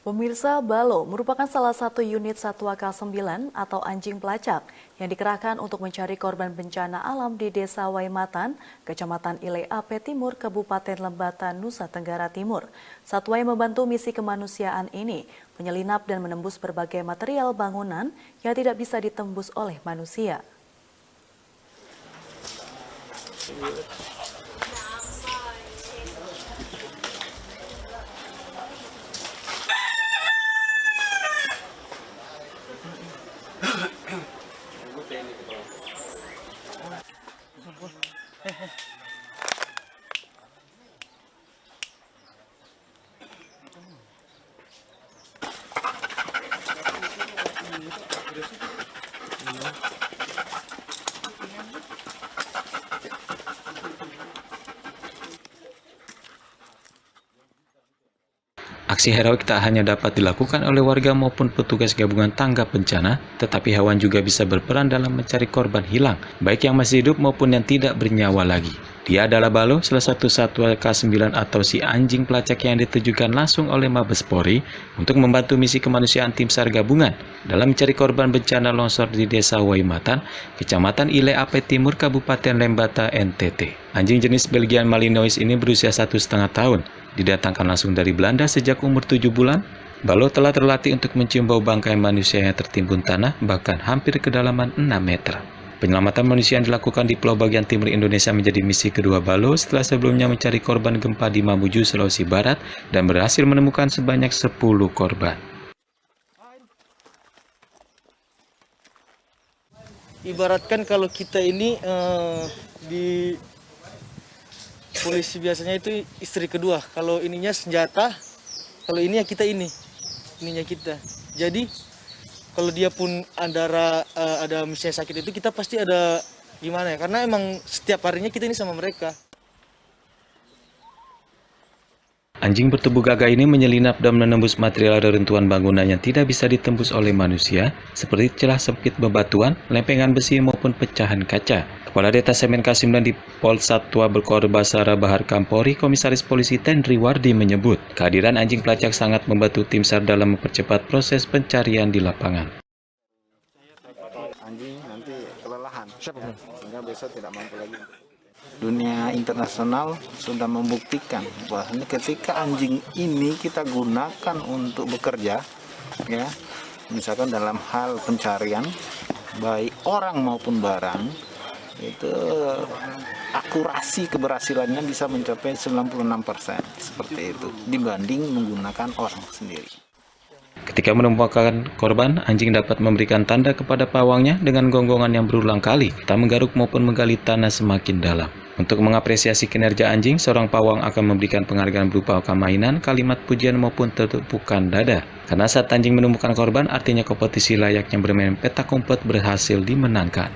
Speaker 1: Pemirsa, balo merupakan salah satu unit Satwa K9 atau anjing pelacak yang dikerahkan untuk mencari korban bencana alam di Desa Waimatan, Kecamatan Ile Ape Timur, Kabupaten Lembata, Nusa Tenggara Timur. Satwa yang membantu misi kemanusiaan ini menyelinap dan menembus berbagai material bangunan yang tidak bisa ditembus oleh manusia.
Speaker 2: Aksi heroik tak hanya dapat dilakukan oleh warga maupun petugas gabungan tanggap bencana, tetapi hewan juga bisa berperan dalam mencari korban hilang, baik yang masih hidup maupun yang tidak bernyawa lagi. Dia adalah Balo, salah satu satwa K9 atau si anjing pelacak yang ditujukan langsung oleh Mabes Polri untuk membantu misi kemanusiaan tim SAR gabungan dalam mencari korban bencana longsor di Desa Waimatan, Kecamatan Ile Ape Timur, Kabupaten Lembata, NTT. Anjing jenis Belgian Malinois ini berusia 1,5 tahun. Didatangkan langsung dari Belanda sejak umur 7 bulan, Balo telah terlatih untuk mencium bau bangkai manusia yang tertimbun tanah, bahkan hampir kedalaman 6 meter. Penyelamatan manusia yang dilakukan di Pulau bagian timur Indonesia menjadi misi kedua Balo setelah sebelumnya mencari korban gempa di Mamuju, Sulawesi Barat, dan berhasil menemukan sebanyak 10 korban.
Speaker 13: Ibaratkan kalau kita ini di polisi biasanya itu istri kedua, kalau ininya senjata, kalau ini ya kita ininya kita. Jadi kalau dia pun ada misalnya sakit itu, kita pasti ada gimana ya, karena emang setiap harinya kita ini sama mereka.
Speaker 2: Anjing bertubuh gagah ini menyelinap dan menembus material reruntuhan bangunan yang tidak bisa ditembus oleh manusia, seperti celah sempit bebatuan, lempengan besi maupun pecahan kaca. Kepala Detasemen K9 di Pol Satwa Berkorbasara Bahar Kampori, Komisaris Polisi Tendri Wardi menyebut, kehadiran anjing pelacak sangat membantu tim SAR dalam mempercepat proses pencarian di lapangan.
Speaker 23: Anjing nanti kelelahan, sehingga besok tidak mampu lagi. Dunia internasional sudah membuktikan bahwa ketika anjing ini kita gunakan untuk bekerja, ya, misalkan dalam hal pencarian, baik orang maupun barang, itu akurasi keberhasilannya bisa mencapai 96%, seperti itu, dibanding menggunakan orang sendiri.
Speaker 2: Ketika menemukan korban, anjing dapat memberikan tanda kepada pawangnya dengan gonggongan yang berulang kali, tak menggaruk maupun menggali tanah semakin dalam. Untuk mengapresiasi kinerja anjing, seorang pawang akan memberikan penghargaan berupa mainan, kalimat pujian maupun tepukan dada. Karena saat anjing menemukan korban, artinya kompetisi layaknya bermain petak umpet berhasil dimenangkan.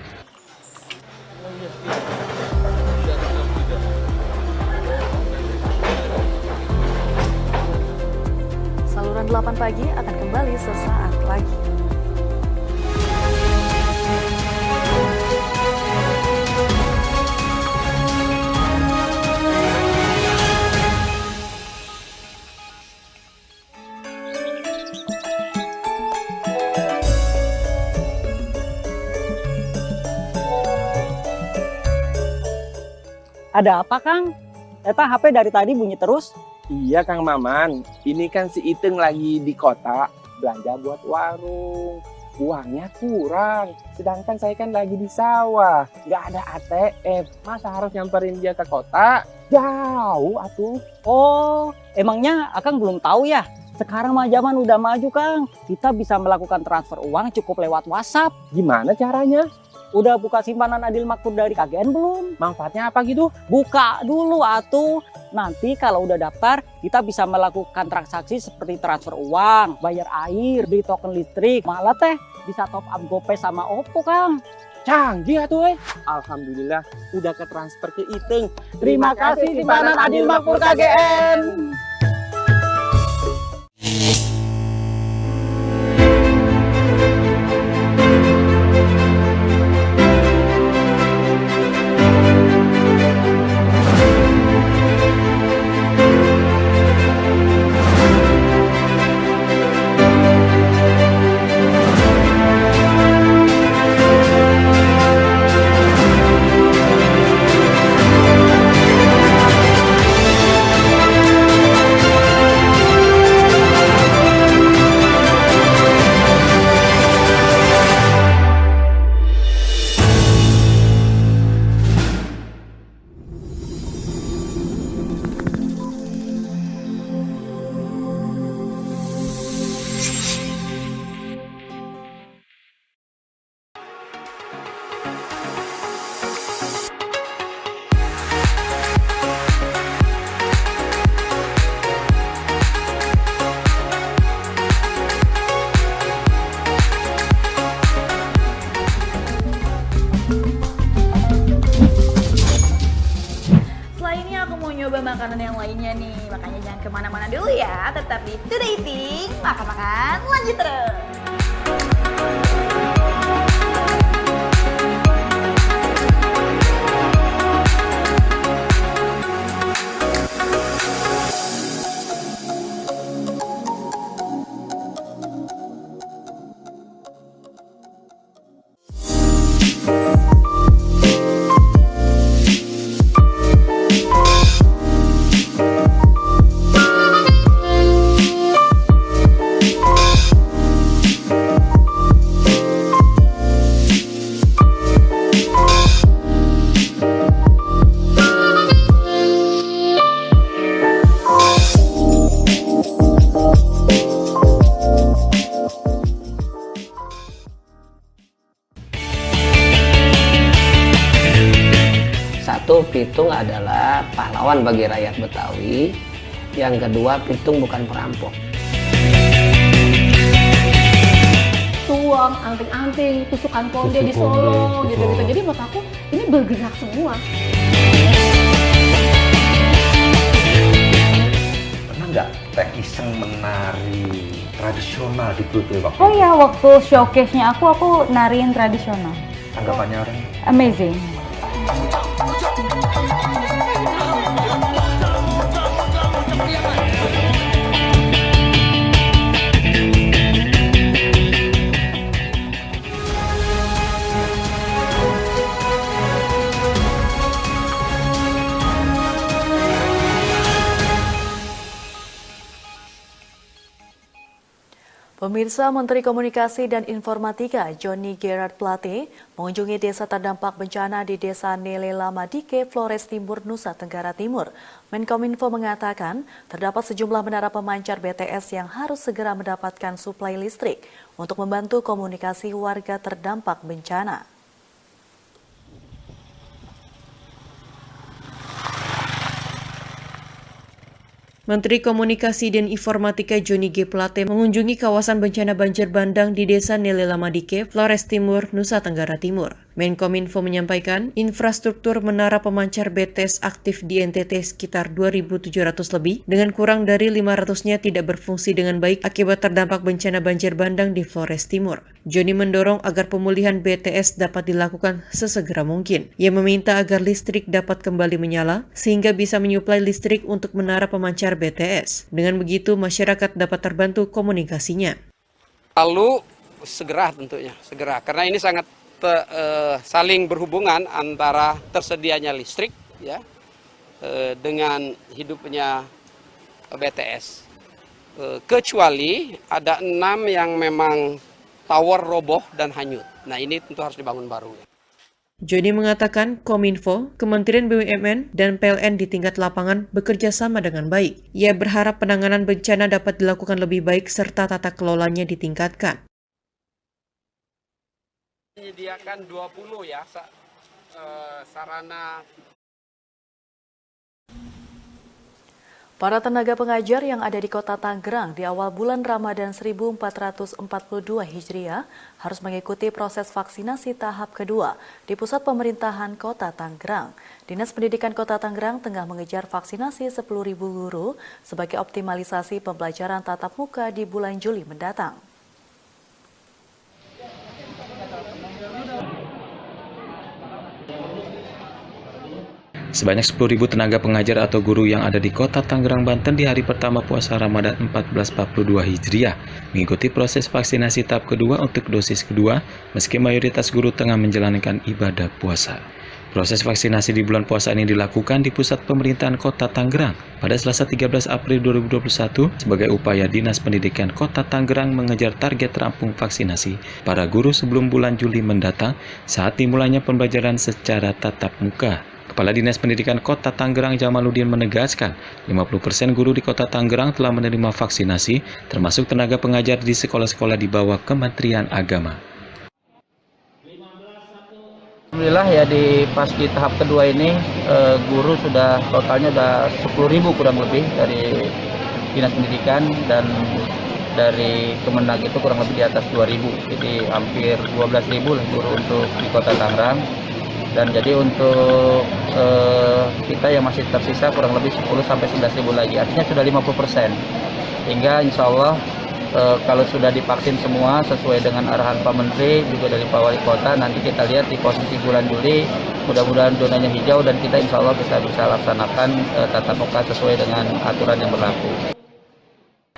Speaker 1: Saluran 8 pagi akan kembali sesaat lagi.
Speaker 7: Ada apa, Kang? Eta HP dari tadi bunyi terus.
Speaker 8: Iya Kang Maman, ini kan si Iteng lagi di kota belanja buat warung. Uangnya kurang, sedangkan saya kan lagi di sawah, nggak ada ATM. Masa harus nyamperin dia ke kota? Jauh atuh.
Speaker 7: Oh, emangnya Akang belum tahu ya? Sekarang mah zaman udah maju, Kang. Kita bisa melakukan transfer uang cukup lewat WhatsApp.
Speaker 8: Gimana caranya?
Speaker 7: Udah buka simpanan Adil Makmur dari KGN belum?
Speaker 8: Manfaatnya apa gitu?
Speaker 7: Buka dulu atuh. Nanti kalau udah daftar, kita bisa melakukan transaksi seperti transfer uang, bayar air, beli token listrik, malah teh bisa top up GoPay sama OPPO, Kang.
Speaker 8: Canggih atuh, Alhamdulillah udah ke transfer ke Iteng.
Speaker 7: Terima kasih simpanan Adil Makmur KGN.
Speaker 9: Makanan yang lainnya nih, makanya jangan kemana-mana dulu ya, tetap di Today Eating, makan-makan lanjut terus.
Speaker 10: Satu, Pitung adalah pahlawan bagi rakyat Betawi. Yang kedua, Pitung bukan perampok.
Speaker 11: Tuang, anting-anting, tusukan konde di Solo, gitu-gitu. Jadi menurut aku ini bergerak semua.
Speaker 12: Pernah nggak Teh iseng menari tradisional di Pluto waktu
Speaker 20: Oh ya, waktu showcase-nya aku nariin tradisional.
Speaker 12: Tanggapannya orang?
Speaker 20: Amazing.
Speaker 1: Pemirsa Pemirsa, Menteri Komunikasi dan Informatika Johnny Gerard Plate mengunjungi desa terdampak bencana di Desa Nelelamadike, Flores Timur, Nusa Tenggara Timur. Menkominfo mengatakan terdapat sejumlah menara pemancar BTS yang harus segera mendapatkan suplai listrik untuk membantu komunikasi warga terdampak bencana.
Speaker 5: Menteri Komunikasi dan Informatika Johnny G. Plate mengunjungi kawasan bencana banjir bandang di Desa Nelelamadike, Flores Timur, Nusa Tenggara Timur. Menkominfo menyampaikan, infrastruktur menara pemancar BTS aktif di NTT sekitar 2.700 lebih, dengan kurang dari 500-nya tidak berfungsi dengan baik akibat terdampak bencana banjir bandang di Flores Timur. Johnny mendorong agar pemulihan BTS dapat dilakukan sesegera mungkin. Ia meminta agar listrik dapat kembali menyala, sehingga bisa menyuplai listrik untuk menara pemancar BTS. Dengan begitu, masyarakat dapat terbantu komunikasinya.
Speaker 3: Lalu segera tentunya, segera. Karena ini sangat saling berhubungan antara tersedianya listrik ya dengan hidupnya BTS. Kecuali ada 6 yang memang tower roboh dan hanyut. Nah ini tentu harus dibangun baru.
Speaker 5: Johnny mengatakan Kominfo, Kementerian BUMN, dan PLN di tingkat lapangan bekerja sama dengan baik. Ia berharap penanganan bencana dapat dilakukan lebih baik serta tata kelolanya ditingkatkan.
Speaker 3: Menyediakan 20 ya sarana.
Speaker 1: Para tenaga pengajar yang ada di Kota Tangerang di awal bulan Ramadan 1442 Hijriah harus mengikuti proses vaksinasi tahap kedua di pusat pemerintahan Kota Tangerang. Dinas Pendidikan Kota Tangerang tengah mengejar vaksinasi 10.000 guru sebagai optimalisasi pembelajaran tatap muka di bulan Juli mendatang.
Speaker 2: Sebanyak 10.000 tenaga pengajar atau guru yang ada di Kota Tangerang, Banten di hari pertama puasa Ramadan 1442 Hijriah mengikuti proses vaksinasi tahap kedua untuk dosis kedua meski mayoritas guru tengah menjalankan ibadah puasa. Proses vaksinasi di bulan puasa ini dilakukan di pusat pemerintahan Kota Tangerang pada Selasa 13 April 2021 sebagai upaya Dinas Pendidikan Kota Tangerang mengejar target rampung vaksinasi para guru sebelum bulan Juli mendatang saat dimulainya pembelajaran secara tatap muka. Kepala Dinas Pendidikan Kota Tangerang Jamaluddin menegaskan 50% guru di Kota Tangerang telah menerima vaksinasi termasuk tenaga pengajar di sekolah-sekolah di bawah Kementerian Agama.
Speaker 14: Alhamdulillah ya di tahap kedua ini guru sudah totalnya udah 10.000 kurang lebih dari Dinas Pendidikan dan dari Kemenag itu kurang lebih di atas 2.000. Jadi hampir 12.000 lah guru untuk di Kota Tangerang. Dan jadi untuk kita yang masih tersisa kurang lebih 10-11.000 lagi, artinya sudah 50%. Hingga insya Allah kalau sudah divaksin semua sesuai dengan arahan Pak Menteri, juga dari Pak Wali Kota, nanti kita lihat di posisi bulan Juli, mudah-mudahan zonanya hijau dan kita insya Allah bisa laksanakan tatap muka sesuai dengan aturan yang berlaku.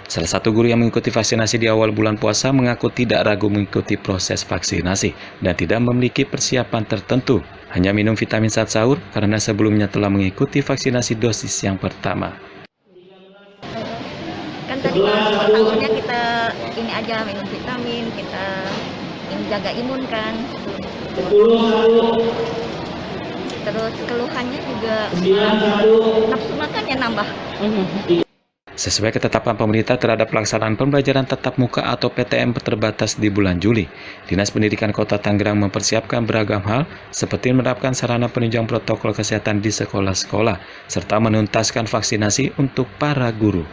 Speaker 2: Salah satu guru yang mengikuti vaksinasi di awal bulan puasa mengaku tidak ragu mengikuti proses vaksinasi dan tidak memiliki persiapan tertentu. Hanya minum vitamin saat sahur karena sebelumnya telah mengikuti vaksinasi dosis yang pertama.
Speaker 15: Kan tadi kalau sahurnya kita ini aja minum vitamin, kita jaga imun kan. Terus keluhannya juga nafsu makannya nambah.
Speaker 2: Sesuai ketetapan pemerintah terhadap pelaksanaan pembelajaran tatap muka atau PTM terbatas di bulan Juli, Dinas Pendidikan Kota Tangerang mempersiapkan beragam hal seperti menerapkan sarana penunjang protokol kesehatan di sekolah-sekolah, serta menuntaskan vaksinasi untuk para guru.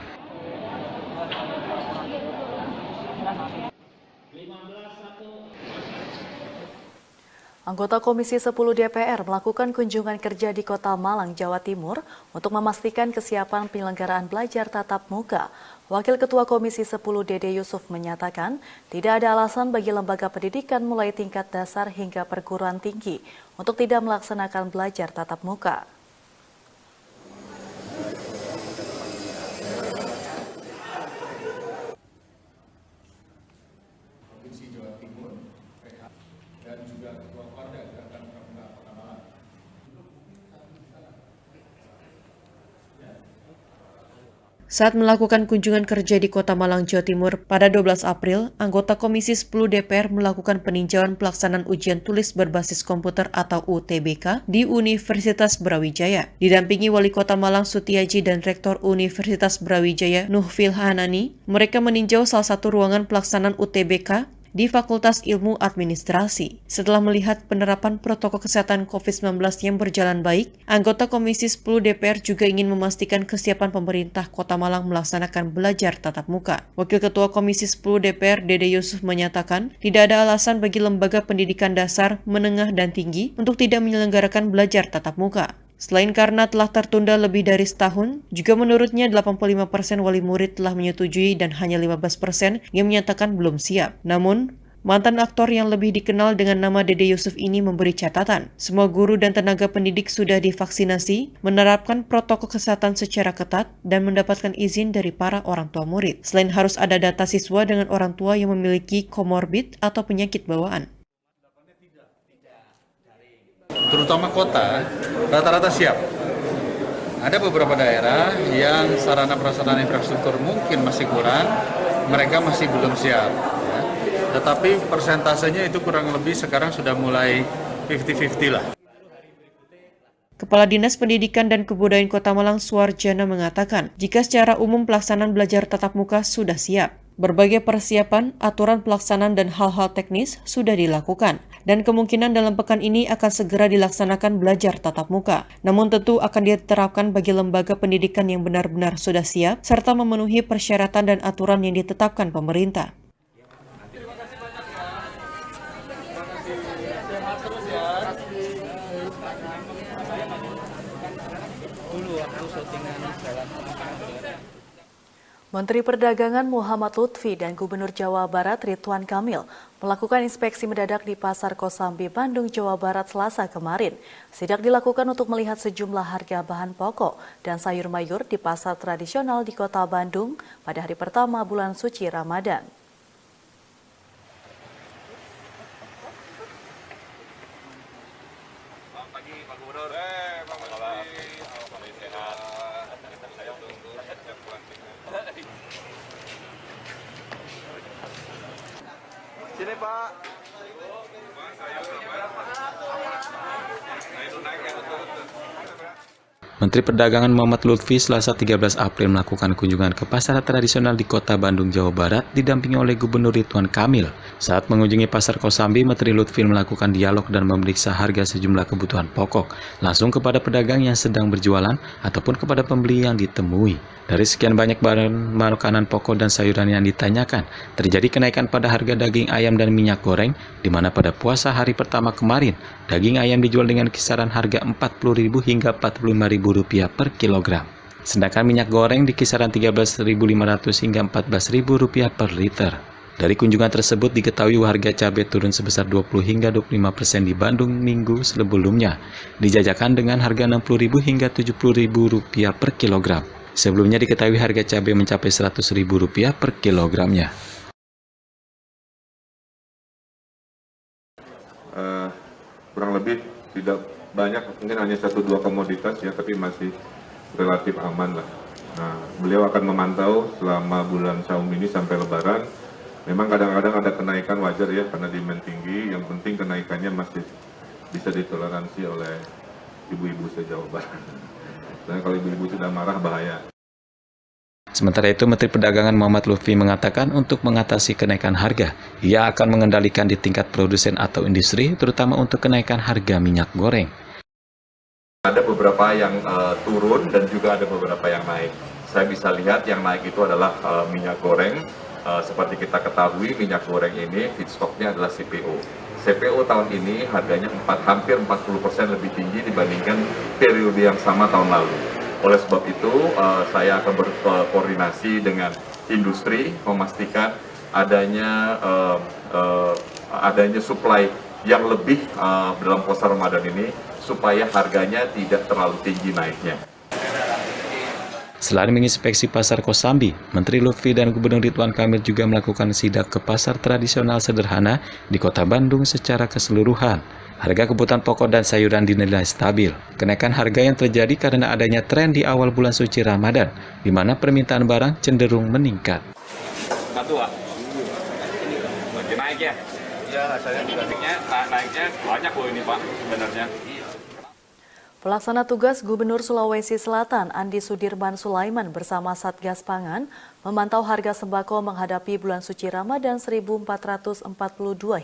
Speaker 1: Anggota Komisi 10 DPR melakukan kunjungan kerja di Kota Malang, Jawa Timur untuk memastikan kesiapan penyelenggaraan belajar tatap muka. Wakil Ketua Komisi 10 Dede Yusuf menyatakan tidak ada alasan bagi lembaga pendidikan mulai tingkat dasar hingga perguruan tinggi untuk tidak melaksanakan belajar tatap muka.
Speaker 5: Saat melakukan kunjungan kerja di Kota Malang, Jawa Timur pada 12 April, anggota Komisi 10 DPR melakukan peninjauan pelaksanaan ujian tulis berbasis komputer atau UTBK di Universitas Brawijaya. Didampingi Wali Kota Malang Sutiaji dan Rektor Universitas Brawijaya Nuhfil Hanani, mereka meninjau salah satu ruangan pelaksanaan UTBK di Fakultas Ilmu Administrasi. Setelah melihat penerapan protokol kesehatan COVID-19 yang berjalan baik, anggota Komisi 10 DPR juga ingin memastikan kesiapan pemerintah Kota Malang melaksanakan belajar tatap muka. Wakil Ketua Komisi 10 DPR Dede Yusuf menyatakan, tidak ada alasan bagi lembaga pendidikan dasar, menengah, dan tinggi untuk tidak menyelenggarakan belajar tatap muka. Selain karena telah tertunda lebih dari setahun, juga menurutnya 85% wali murid telah menyetujui dan hanya 15% yang menyatakan belum siap. Namun, mantan aktor yang lebih dikenal dengan nama Dede Yusuf ini memberi catatan. Semua guru dan tenaga pendidik sudah divaksinasi, menerapkan protokol kesehatan secara ketat, dan mendapatkan izin dari para orang tua murid. Selain harus ada data siswa dengan orang tua yang memiliki komorbid atau penyakit bawaan.
Speaker 16: Terutama kota, rata-rata siap. Ada beberapa daerah yang sarana prasarana infrastruktur mungkin masih kurang, mereka masih belum siap. Ya. Tetapi persentasenya itu kurang lebih sekarang sudah mulai 50-50 lah.
Speaker 5: Kepala Dinas Pendidikan dan Kebudayaan Kota Malang Suarjana mengatakan, jika secara umum pelaksanaan belajar tatap muka sudah siap, berbagai persiapan, aturan pelaksanaan dan hal-hal teknis sudah dilakukan, dan kemungkinan dalam pekan ini akan segera dilaksanakan belajar tatap muka. Namun tentu akan diterapkan bagi lembaga pendidikan yang benar-benar sudah siap, serta memenuhi persyaratan dan aturan yang ditetapkan pemerintah.
Speaker 1: Menteri Perdagangan Muhammad Lutfi dan Gubernur Jawa Barat Ridwan Kamil melakukan inspeksi mendadak di Pasar Kosambi, Bandung, Jawa Barat Selasa kemarin. Sidak dilakukan untuk melihat sejumlah harga bahan pokok dan sayur mayur di pasar tradisional di Kota Bandung pada hari pertama bulan suci Ramadan.
Speaker 16: Sini Pak.
Speaker 2: Menteri Perdagangan Muhammad Lutfi Selasa 13 April melakukan kunjungan ke pasar tradisional di Kota Bandung, Jawa Barat didampingi oleh Gubernur Ridwan Kamil. Saat mengunjungi Pasar Kosambi, Menteri Lutfi melakukan dialog dan memeriksa harga sejumlah kebutuhan pokok, langsung kepada pedagang yang sedang berjualan ataupun kepada pembeli yang ditemui. Dari sekian banyak bahan makanan pokok dan sayuran yang ditanyakan, terjadi kenaikan pada harga daging ayam dan minyak goreng, di mana pada puasa hari pertama kemarin, daging ayam dijual dengan kisaran harga Rp40.000 hingga Rp45.000 per kilogram. Sedangkan minyak goreng di kisaran Rp13.500 hingga Rp14.000 per liter. Dari kunjungan tersebut diketahui harga cabai turun sebesar 20 hingga 25% di Bandung minggu sebelumnya, dijajakan dengan harga Rp60.000 hingga Rp70.000 per kilogram. Sebelumnya diketahui harga cabai mencapai Rp100.000 per kilogramnya.
Speaker 17: Kurang lebih tidak banyak, mungkin hanya 1-2 komoditas ya, tapi masih relatif aman lah. Nah, beliau akan memantau selama bulan Saum ini sampai Lebaran. Memang kadang-kadang ada kenaikan wajar ya, karena demand tinggi. Yang penting kenaikannya masih bisa ditoleransi oleh ibu-ibu se-Jawa Barat. Dan kalau ibu-ibu sudah marah, bahaya.
Speaker 2: Sementara itu, Menteri Perdagangan Muhammad Lutfi mengatakan untuk mengatasi kenaikan harga, ia akan mengendalikan di tingkat produsen atau industri, terutama untuk kenaikan harga minyak goreng.
Speaker 18: Ada beberapa yang turun dan juga ada beberapa yang naik. Saya bisa lihat yang naik itu adalah minyak goreng. Seperti kita ketahui, minyak goreng ini feedstocknya adalah CPO. CPO tahun ini harganya hampir 40% lebih tinggi dibandingkan periode yang sama tahun lalu. Oleh sebab itu, saya akan berkoordinasi dengan industri memastikan adanya supply yang lebih dalam puasa Ramadan ini supaya harganya tidak terlalu tinggi naiknya.
Speaker 2: Selain menginspeksi Pasar Kosambi, Menteri Lutfi dan Gubernur Ridwan Kamil juga melakukan sidak ke pasar tradisional sederhana di Kota Bandung secara keseluruhan. Harga kebutuhan pokok dan sayuran dinilai stabil. Kenaikan harga yang terjadi karena adanya tren di awal bulan suci Ramadan, di mana permintaan barang cenderung meningkat.
Speaker 4: Makin naik ya? Iya, saya naiknya banyak loh ini Pak, sebenarnya.
Speaker 1: Pelaksana tugas Gubernur Sulawesi Selatan Andi Sudirman Sulaiman bersama Satgas Pangan memantau harga sembako menghadapi bulan suci Ramadan 1442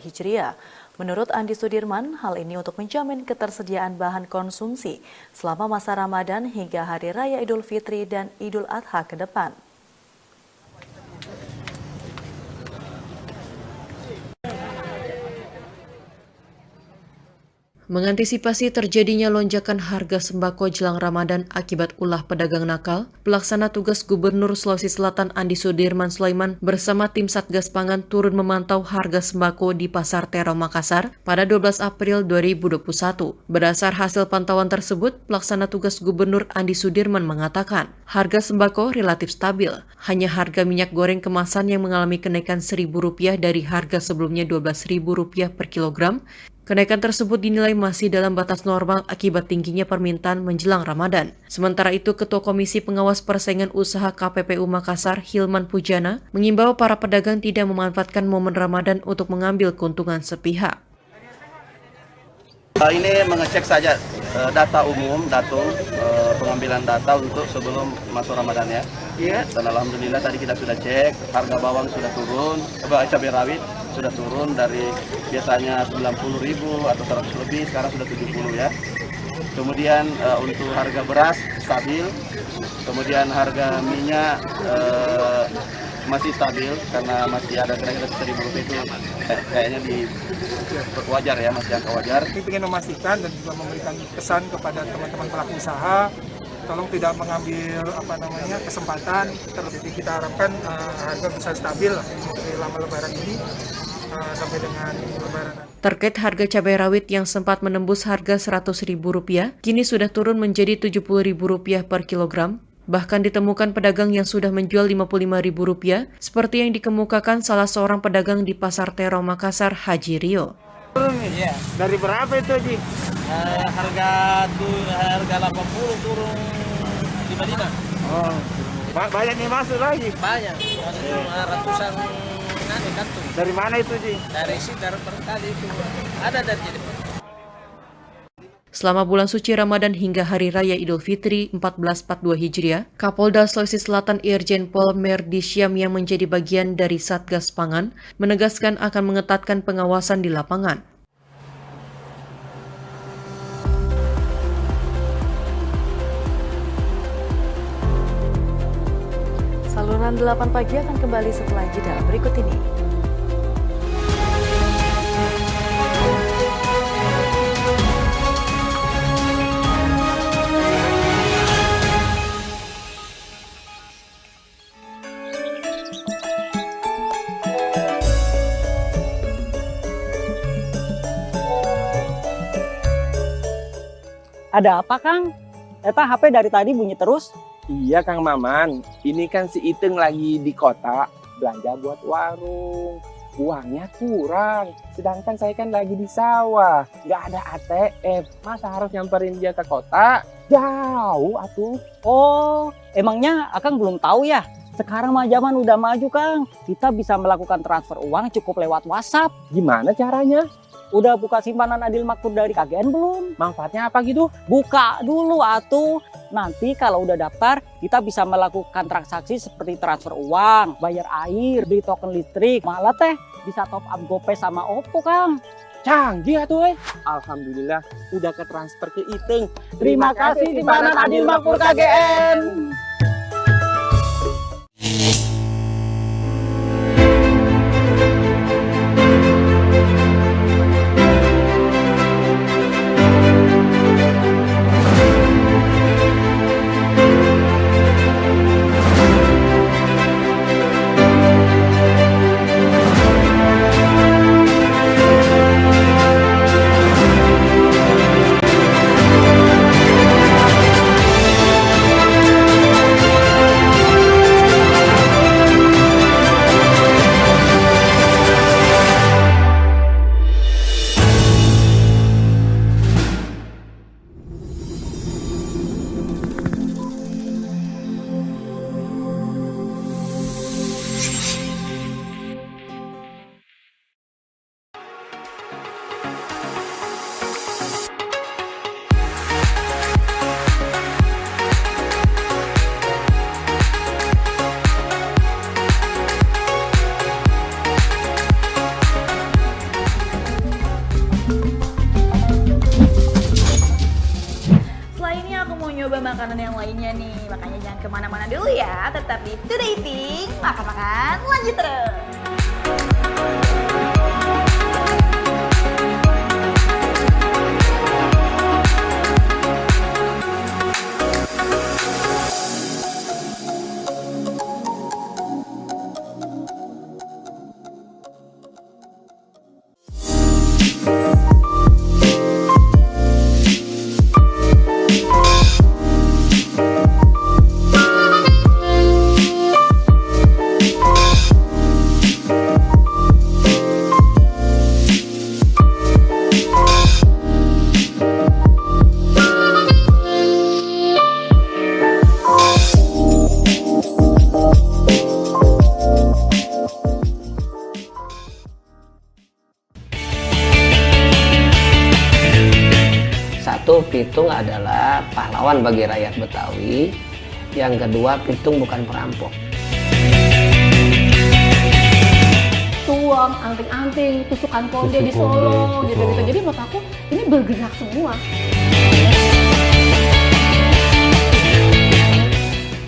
Speaker 1: Hijriah. Menurut Andi Sudirman, hal ini untuk menjamin ketersediaan bahan konsumsi selama masa Ramadan hingga Hari Raya Idul Fitri dan Idul Adha ke depan.
Speaker 5: Mengantisipasi terjadinya lonjakan harga sembako jelang Ramadan akibat ulah pedagang nakal, Pelaksana Tugas Gubernur Sulawesi Selatan Andi Sudirman Sulaiman bersama tim Satgas Pangan turun memantau harga sembako di Pasar Terong Makassar pada 12 April 2021. Berdasar hasil pantauan tersebut, Pelaksana Tugas Gubernur Andi Sudirman mengatakan, harga sembako relatif stabil. Hanya harga minyak goreng kemasan yang mengalami kenaikan Rp1.000 dari harga sebelumnya Rp12.000 per kilogram. Kenaikan tersebut dinilai masih dalam batas normal akibat tingginya permintaan menjelang Ramadan. Sementara itu, Ketua Komisi Pengawas Persaingan Usaha KPPU Makassar, Hilman Pujana, mengimbau para pedagang tidak memanfaatkan momen Ramadan untuk mengambil keuntungan sepihak.
Speaker 19: Ini mengecek saja data umum, pengambilan data untuk sebelum masuk Ramadan ya. Iya. Dan alhamdulillah tadi kita sudah cek, harga bawang sudah turun, cabai rawit sudah turun dari biasanya 90.000 atau 100 lebih, sekarang sudah 70 ya. Kemudian untuk harga beras stabil, kemudian harga minyak masih stabil karena masih ada kira-kira Rp1.000 itu kayaknya di wajar ya, masih angka wajar.
Speaker 6: Kami ingin memastikan dan juga memberikan pesan kepada teman-teman pelaku usaha, tolong tidak mengambil kesempatan. Terlebih kita harapkan harga bisa stabil selama Lebaran ini sampai dengan Lebaran.
Speaker 5: Terkait harga cabai rawit yang sempat menembus harga Rp100.000, kini sudah turun menjadi Rp70.000 per kilogram. Bahkan ditemukan pedagang yang sudah menjual Rp55.000, seperti yang dikemukakan salah seorang pedagang di Pasar Terong Makassar, Haji Rio.
Speaker 19: Iya. Dari berapa itu, Ji? Harga 80 turun 55. Oh. Banyak nih masuk lagi? Banyak. Ratusan kantung. Dari mana itu, Ji? Dari Sitar Perkali itu. Ada dari jadi.
Speaker 5: Selama bulan suci Ramadan hingga Hari Raya Idul Fitri 1442 Hijriah, Kapolda Sulawesi Selatan Irjen Pol Merdi Syam yang menjadi bagian dari Satgas Pangan menegaskan akan mengetatkan pengawasan di lapangan.
Speaker 1: Saluran 8 pagi akan kembali setelah jeda berikut ini.
Speaker 7: Ada apa, Kang? Eta HP dari tadi bunyi terus.
Speaker 8: Iya Kang Maman, ini kan si Iteng lagi di kota belanja buat warung. Uangnya kurang, sedangkan saya kan lagi di sawah, nggak ada ATM. Masa harus nyamperin dia ke kota? Jauh atuh.
Speaker 7: Oh, emangnya Akang belum tahu ya? Sekarang mah zaman udah maju, Kang. Kita bisa melakukan transfer uang cukup lewat WhatsApp.
Speaker 8: Gimana caranya?
Speaker 7: Udah buka simpanan Adil Makmur dari KGN belum?
Speaker 8: Manfaatnya apa gitu?
Speaker 7: Buka dulu atuh. Nanti kalau udah daftar, kita bisa melakukan transaksi seperti transfer uang, bayar air, beli token listrik, malah teh bisa top up GoPay sama OPPO, Kang.
Speaker 8: Canggih atuh. Alhamdulillah udah ke transfer ke Iteng.
Speaker 7: Terima kasih simpanan Adil Makmur KGN.
Speaker 9: Setelah ini aku mau nyoba makanan yang lainnya nih, makanya jangan kemana-mana dulu ya, tetap di Today Eating, makan-makan lanjut terus.
Speaker 10: Satu, Pitung adalah pahlawan bagi rakyat Betawi. Yang kedua, Pitung bukan perampok.
Speaker 11: Tuang, anting-anting, tusukan konde di Solo, gitu-gitu. Jadi menurut aku ini bergerak semua.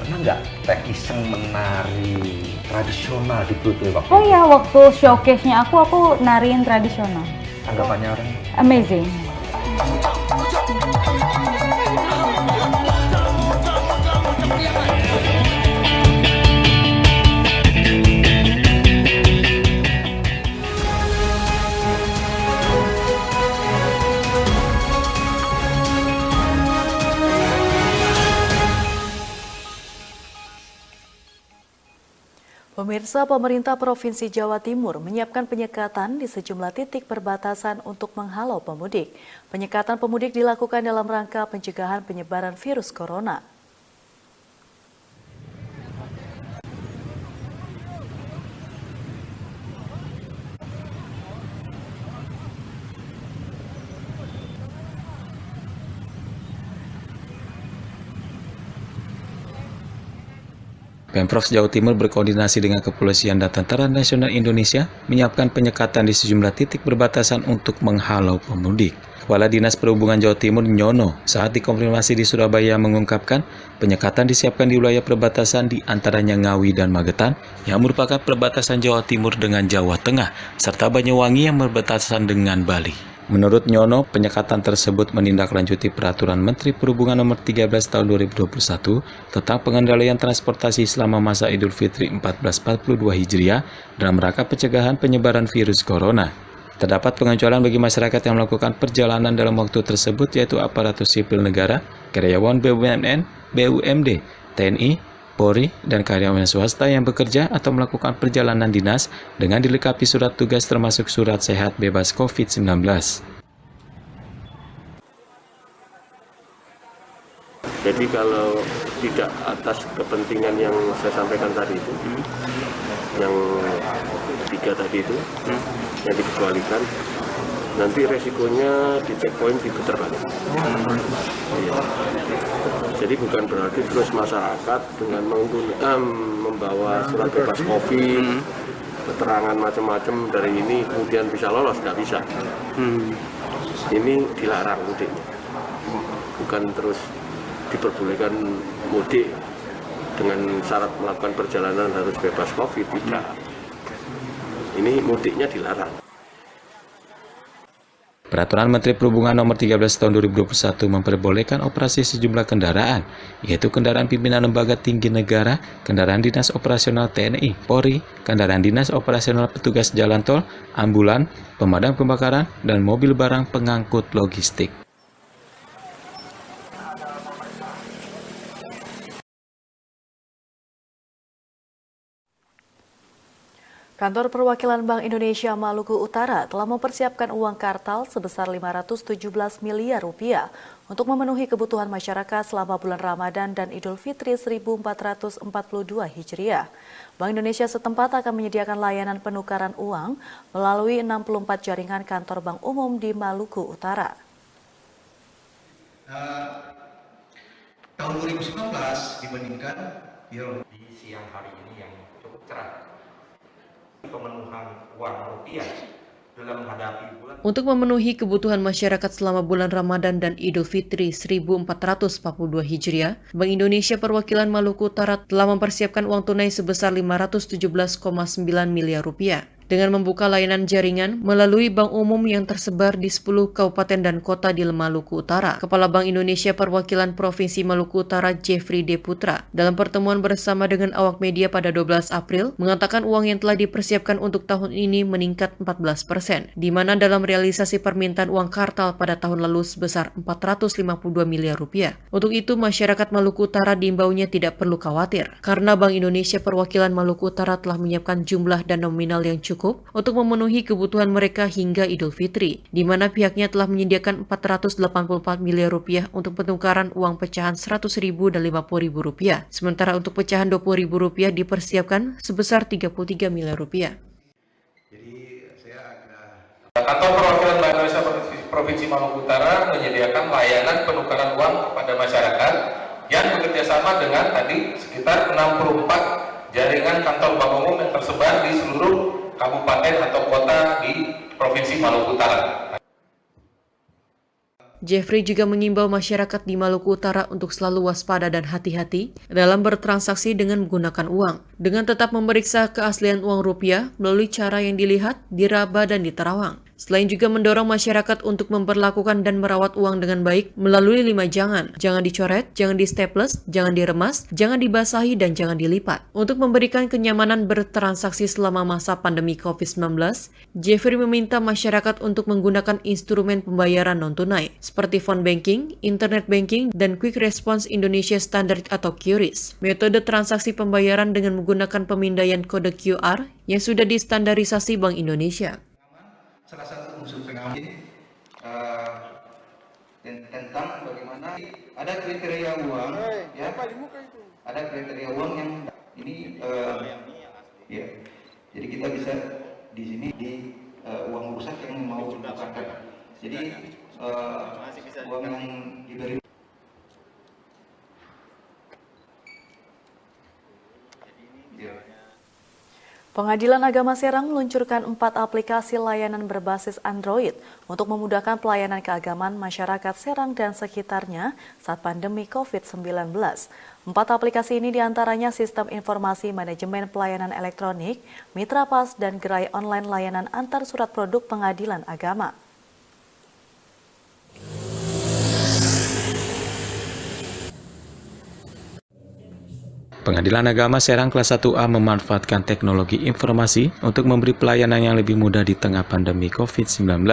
Speaker 12: Pernah nggak Teh iseng menari tradisional di Broadway waktu
Speaker 20: Oh iya, waktu showcase-nya aku nariin tradisional.
Speaker 12: Tanggapannya orang?
Speaker 20: Amazing.
Speaker 1: Pemirsa, pemerintah Provinsi Jawa Timur menyiapkan penyekatan di sejumlah titik perbatasan untuk menghalau pemudik. Penyekatan pemudik dilakukan dalam rangka pencegahan penyebaran virus corona.
Speaker 2: Pemprov Jawa Timur berkoordinasi dengan Kepolisian dan Tentara Nasional Indonesia menyiapkan penyekatan di sejumlah titik perbatasan untuk menghalau pemudik. Kepala Dinas Perhubungan Jawa Timur Nyono saat dikonfirmasi di Surabaya mengungkapkan penyekatan disiapkan di wilayah perbatasan di antaranya Ngawi dan Magetan yang merupakan perbatasan Jawa Timur dengan Jawa Tengah serta Banyuwangi yang berbatasan dengan Bali. Menurut Nyono, penyekatan tersebut menindaklanjuti Peraturan Menteri Perhubungan Nomor 13 Tahun 2021 tentang pengendalian transportasi selama masa Idul Fitri 1442 Hijriah dalam rangka pencegahan penyebaran virus corona. Terdapat pengecualian bagi masyarakat yang melakukan perjalanan dalam waktu tersebut yaitu aparatus sipil negara, karyawan BUMN, BUMD, TNI, Polri, dan karyawan swasta yang bekerja atau melakukan perjalanan dinas dengan dilengkapi surat tugas termasuk surat sehat bebas COVID-19.
Speaker 13: Jadi kalau tidak atas kepentingan yang saya sampaikan tadi itu, yang 3 tadi itu, yang dikecualikan, nanti resikonya di checkpoint diputar balik. Iya. Jadi bukan berarti terus masyarakat dengan membawa surat bebas COVID, keterangan macam-macam dari ini kemudian bisa lolos, nggak bisa. Ini dilarang mudiknya, bukan terus diperbolehkan mudik dengan syarat melakukan perjalanan harus bebas COVID, tidak. Ini mudiknya dilarang.
Speaker 2: Peraturan Menteri Perhubungan Nomor 13 Tahun 2021 memperbolehkan operasi sejumlah kendaraan, yaitu kendaraan pimpinan lembaga tinggi negara, kendaraan dinas operasional TNI, Polri, kendaraan dinas operasional petugas jalan tol, ambulan, pemadam kebakaran, dan mobil barang pengangkut logistik.
Speaker 1: Kantor Perwakilan Bank Indonesia Maluku Utara telah mempersiapkan uang kartal sebesar 517 miliar rupiah untuk memenuhi kebutuhan masyarakat selama bulan Ramadan dan Idul Fitri 1442 Hijriah. Bank Indonesia setempat akan menyediakan layanan penukaran uang melalui 64 jaringan kantor bank umum di Maluku Utara.
Speaker 21: Tahun 2019 dibandingkan di siang hari ini yang cukup cerah. Pemenuhan uang rupiah dalam menghadapi bulan.
Speaker 5: Untuk memenuhi kebutuhan masyarakat selama bulan Ramadan dan Idul Fitri 1442 Hijriah, Bank Indonesia Perwakilan Maluku Utara telah mempersiapkan uang tunai sebesar 517,9 miliar rupiah. Dengan membuka layanan jaringan melalui bank umum yang tersebar di 10 kabupaten dan kota di Maluku Utara. Kepala Bank Indonesia Perwakilan Provinsi Maluku Utara Jeffrey D. Putra dalam pertemuan bersama dengan awak media pada 12 April mengatakan uang yang telah dipersiapkan untuk tahun ini meningkat 14%, di mana dalam realisasi permintaan uang kartal pada tahun lalu sebesar 452 miliar rupiah. Untuk itu masyarakat Maluku Utara diimbaunya tidak perlu khawatir, karena Bank Indonesia Perwakilan Maluku Utara telah menyiapkan jumlah dan nominal yang cukup untuk memenuhi kebutuhan mereka hingga Idul Fitri, di mana pihaknya telah menyediakan 484 miliar rupiah untuk penukaran uang pecahan 100.000 dan 50.000 rupiah. Sementara untuk pecahan 20.000 rupiah dipersiapkan sebesar 33 miliar rupiah.
Speaker 22: Kantor Perwakilan Bank Indonesia Provinsi Maluku Utara menyediakan layanan penukaran uang kepada masyarakat yang bekerjasama dengan tadi sekitar 64 jaringan kantor bank umum yang tersebar di seluruh kabupaten atau kota di Provinsi Maluku Utara.
Speaker 5: Jeffrey juga mengimbau masyarakat di Maluku Utara untuk selalu waspada dan hati-hati dalam bertransaksi dengan menggunakan uang, dengan tetap memeriksa keaslian uang rupiah melalui cara yang dilihat, diraba, dan diterawang. Selain juga mendorong masyarakat untuk memperlakukan dan merawat uang dengan baik melalui 5 jangan. Jangan dicoret, jangan di staples, jangan diremas, jangan dibasahi, dan jangan dilipat. Untuk memberikan kenyamanan bertransaksi selama masa pandemi COVID-19, Jeffrey meminta masyarakat untuk menggunakan instrumen pembayaran non-tunai, seperti phone banking, internet banking, dan Quick Response Indonesia Standard atau QRIS. Metode transaksi pembayaran dengan menggunakan pemindaian kode QR yang sudah distandarisasi Bank Indonesia.
Speaker 21: Salah satu unsur pengaman tentang bagaimana ada kriteria uang, ya, ada kriteria uang yang ini, ya, jadi kita bisa di sini di uang rusak yang mau ditukarkan. Jadi uang yang diberi.
Speaker 1: Pengadilan Agama Serang meluncurkan 4 aplikasi layanan berbasis Android untuk memudahkan pelayanan keagamaan masyarakat Serang dan sekitarnya saat pandemi COVID-19. 4 aplikasi ini diantaranya Sistem Informasi Manajemen Pelayanan Elektronik, Mitra Pas, dan Gerai Online Layanan Antar Surat Produk Pengadilan Agama.
Speaker 2: Pengadilan Agama Serang kelas 1A memanfaatkan teknologi informasi untuk memberi pelayanan yang lebih mudah di tengah pandemi COVID-19.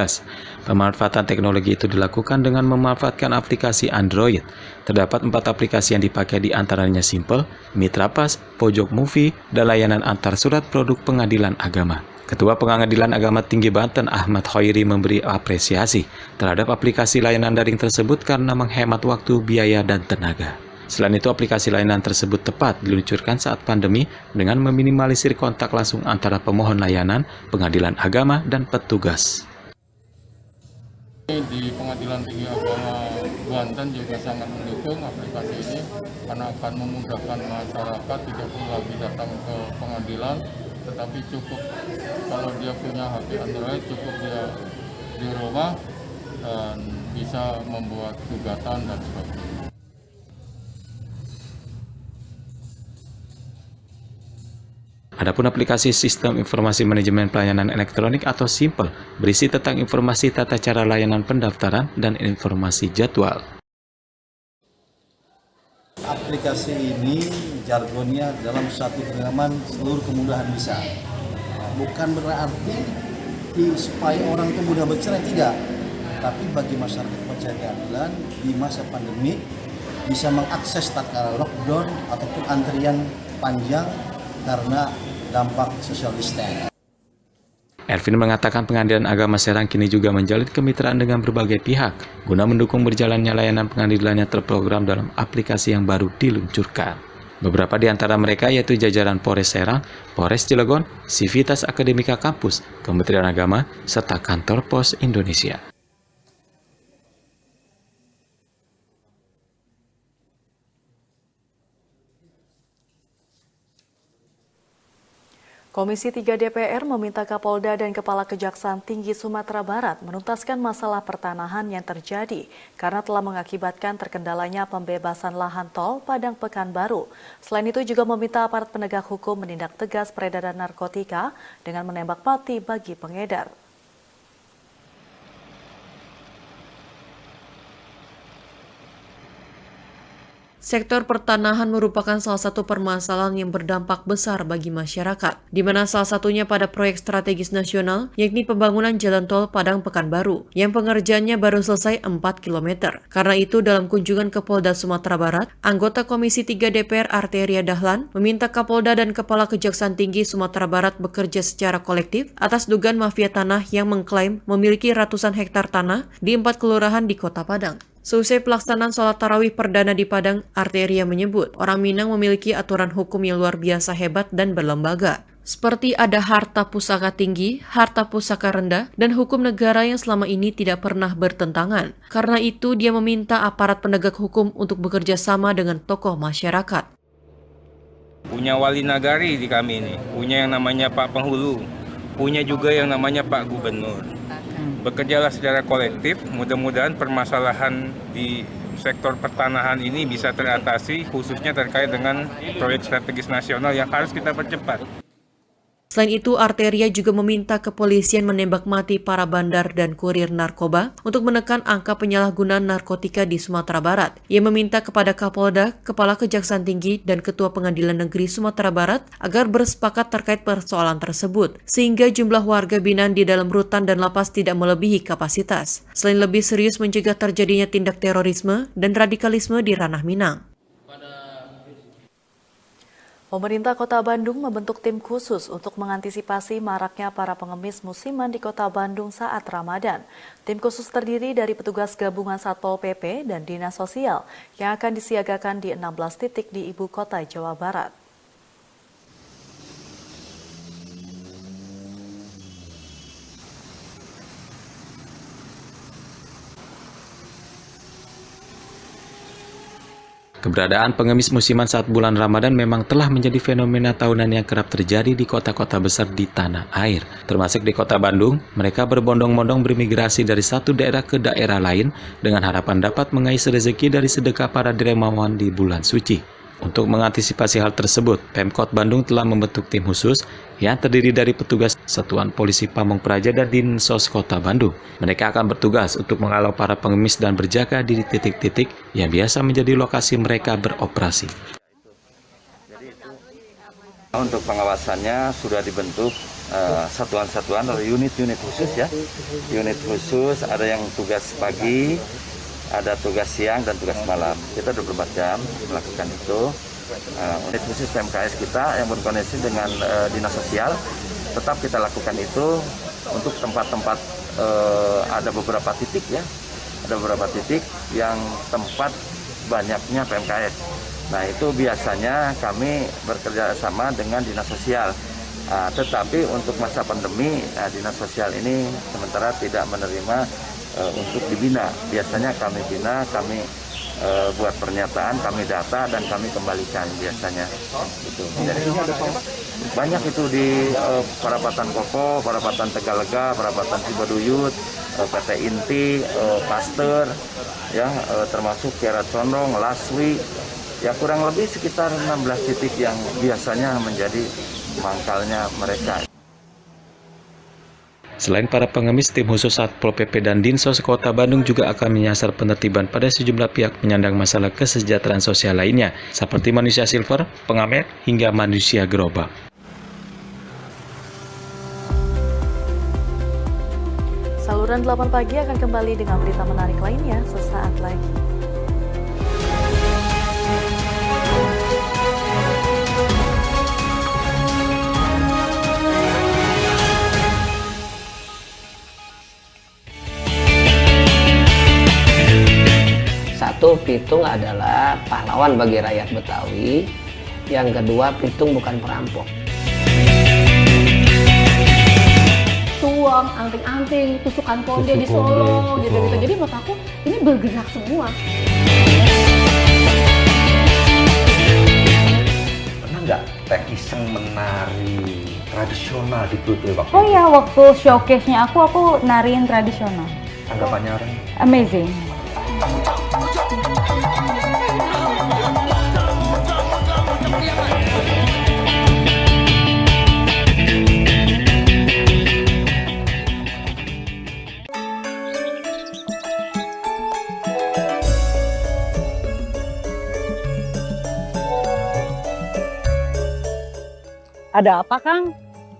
Speaker 2: Pemanfaatan teknologi itu dilakukan dengan memanfaatkan aplikasi Android. Terdapat 4 aplikasi yang dipakai di antaranya Simple, Mitra Pas, Pojok Movie, dan layanan antar surat produk Pengadilan Agama. Ketua Pengadilan Agama Tinggi Banten Ahmad Khairi memberi apresiasi terhadap aplikasi layanan daring tersebut karena menghemat waktu, biaya, dan tenaga. Selain itu, aplikasi layanan tersebut tepat diluncurkan saat pandemi dengan meminimalisir kontak langsung antara pemohon layanan, pengadilan agama, dan petugas.
Speaker 23: Di Pengadilan Tinggi Agama Banten juga sangat mendukung aplikasi ini karena akan memudahkan masyarakat tidak perlu lagi datang ke pengadilan, tetapi cukup kalau dia punya HP Android, cukup dia di rumah dan bisa membuat gugatan dan sebagainya.
Speaker 2: Adapun aplikasi Sistem Informasi Manajemen Pelayanan Elektronik atau Simple berisi tentang informasi tata cara layanan pendaftaran dan informasi jadwal.
Speaker 24: Aplikasi ini jargonnya dalam satu genggaman seluruh kemudahan bisa. Bukan berarti supaya orang itu mudah bercerai, tidak. Tapi bagi masyarakat pencari keadilan di masa pandemi bisa mengakses tatkala lockdown ataupun antrian panjang karena dampak social distancing.
Speaker 2: Ervin mengatakan Pengadilan Agama Serang kini juga menjalin kemitraan dengan berbagai pihak guna mendukung berjalannya layanan pengadilannya terprogram dalam aplikasi yang baru diluncurkan. Beberapa di antara mereka yaitu jajaran Polres Serang, Polres Cilegon, Civitas Akademika Kampus, Kementerian Agama, serta Kantor Pos Indonesia.
Speaker 1: Komisi 3 DPR meminta Kapolda dan Kepala Kejaksaan Tinggi Sumatera Barat menuntaskan masalah pertanahan yang terjadi karena telah mengakibatkan terkendalanya pembebasan lahan tol Padang Pekanbaru. Selain itu juga meminta aparat penegak hukum menindak tegas peredaran narkotika dengan menembak mati bagi pengedar.
Speaker 5: Sektor pertanahan merupakan salah satu permasalahan yang berdampak besar bagi masyarakat, di mana salah satunya pada proyek strategis nasional, yakni pembangunan jalan tol Padang Pekanbaru, yang pengerjaannya baru selesai 4 km. Karena itu, dalam kunjungan ke Polda Sumatera Barat, anggota Komisi 3 DPR Arteria Dahlan meminta Kapolda dan Kepala Kejaksaan Tinggi Sumatera Barat bekerja secara kolektif atas dugaan mafia tanah yang mengklaim memiliki ratusan hektar tanah di 4 kelurahan di Kota Padang. Seusai pelaksanaan sholat tarawih perdana di Padang, Arteria menyebut orang Minang memiliki aturan hukum yang luar biasa hebat dan berlembaga. Seperti ada harta pusaka tinggi, harta pusaka rendah, dan hukum negara yang selama ini tidak pernah bertentangan. Karena itu, dia meminta aparat penegak hukum untuk bekerja sama dengan tokoh masyarakat.
Speaker 3: Punya wali nagari di kami ini, punya yang namanya Pak Penghulu, punya juga yang namanya Pak Gubernur. Bekerjalah secara kolektif, mudah-mudahan permasalahan di sektor pertanahan ini bisa teratasi, khususnya terkait dengan proyek strategis nasional yang harus kita percepat.
Speaker 5: Selain itu, Arteria juga meminta kepolisian menembak mati para bandar dan kurir narkoba untuk menekan angka penyalahgunaan narkotika di Sumatera Barat. Ia meminta kepada Kapolda, Kepala Kejaksaan Tinggi, dan Ketua Pengadilan Negeri Sumatera Barat agar bersepakat terkait persoalan tersebut, sehingga jumlah warga binaan di dalam rutan dan lapas tidak melebihi kapasitas. Selain lebih serius mencegah terjadinya tindak terorisme dan radikalisme di ranah Minang.
Speaker 1: Pemerintah Kota Bandung membentuk tim khusus untuk mengantisipasi maraknya para pengemis musiman di Kota Bandung saat Ramadan. Tim khusus terdiri dari petugas gabungan Satpol PP dan Dinas Sosial yang akan disiagakan di 16 titik di Ibu Kota Jawa Barat.
Speaker 2: Keberadaan pengemis musiman saat bulan Ramadan memang telah menjadi fenomena tahunan yang kerap terjadi di kota-kota besar di tanah air. Termasuk di Kota Bandung, mereka berbondong-bondong bermigrasi dari satu daerah ke daerah lain dengan harapan dapat mengais rezeki dari sedekah para dermawan di bulan suci. Untuk mengantisipasi hal tersebut, Pemkot Bandung telah membentuk tim khusus yang terdiri dari petugas Satuan Polisi Pamong Praja dan Dinsos Kota Bandung. Mereka akan bertugas untuk menghalau para pengemis dan berjaga di titik-titik yang biasa menjadi lokasi mereka beroperasi.
Speaker 12: Untuk pengawasannya sudah dibentuk satuan-satuan atau unit-unit khusus ya. Unit khusus ada yang tugas pagi, ada tugas siang dan tugas malam. Kita 24 jam melakukan itu. Unit khusus PMKS kita yang berkoneksi dengan Dinas Sosial tetap kita lakukan itu untuk tempat-tempat ada beberapa titik ya. Ada beberapa titik yang tempat banyaknya PMKS. Nah, itu biasanya kami bekerja sama dengan Dinas Sosial. Tetapi untuk masa pandemi, Dinas Sosial ini sementara tidak menerima untuk dibina. Biasanya kami bina, kami buat pernyataan, kami data, dan kami kembalikan biasanya. Gitu. Jadi, banyak itu di Perapatan Koko, Perapatan Tegalega, Perapatan Cibaduyut, PT Inti, Pasteur, ya, termasuk Kiara Condong, Laswi, ya kurang lebih sekitar 16 titik yang biasanya menjadi mangkalnya mereka.
Speaker 2: Selain para pengemis, tim khusus Satpol PP dan Dinsos Kota Bandung juga akan menyasar penertiban pada sejumlah pihak penyandang masalah kesejahteraan sosial lainnya, seperti manusia silver, pengamen, hingga manusia gerobak.
Speaker 1: Saluran 8 pagi akan kembali dengan berita menarik lainnya sesaat lagi.
Speaker 10: Satu, Pitung adalah pahlawan bagi rakyat Betawi. Yang kedua, Pitung bukan perampok.
Speaker 11: Tuang, anting-anting, tusukan konde di Solo, gitu-gitu. Jadi menurut aku ini bergerak semua.
Speaker 14: Pernah nggak Teh iseng menari tradisional di Broadway waktu
Speaker 20: Oh
Speaker 14: itu?
Speaker 20: ya, waktu showcase-nya aku nariin tradisional.
Speaker 14: Tanggapannya orang?
Speaker 20: Amazing.
Speaker 7: Ada apa, Kang?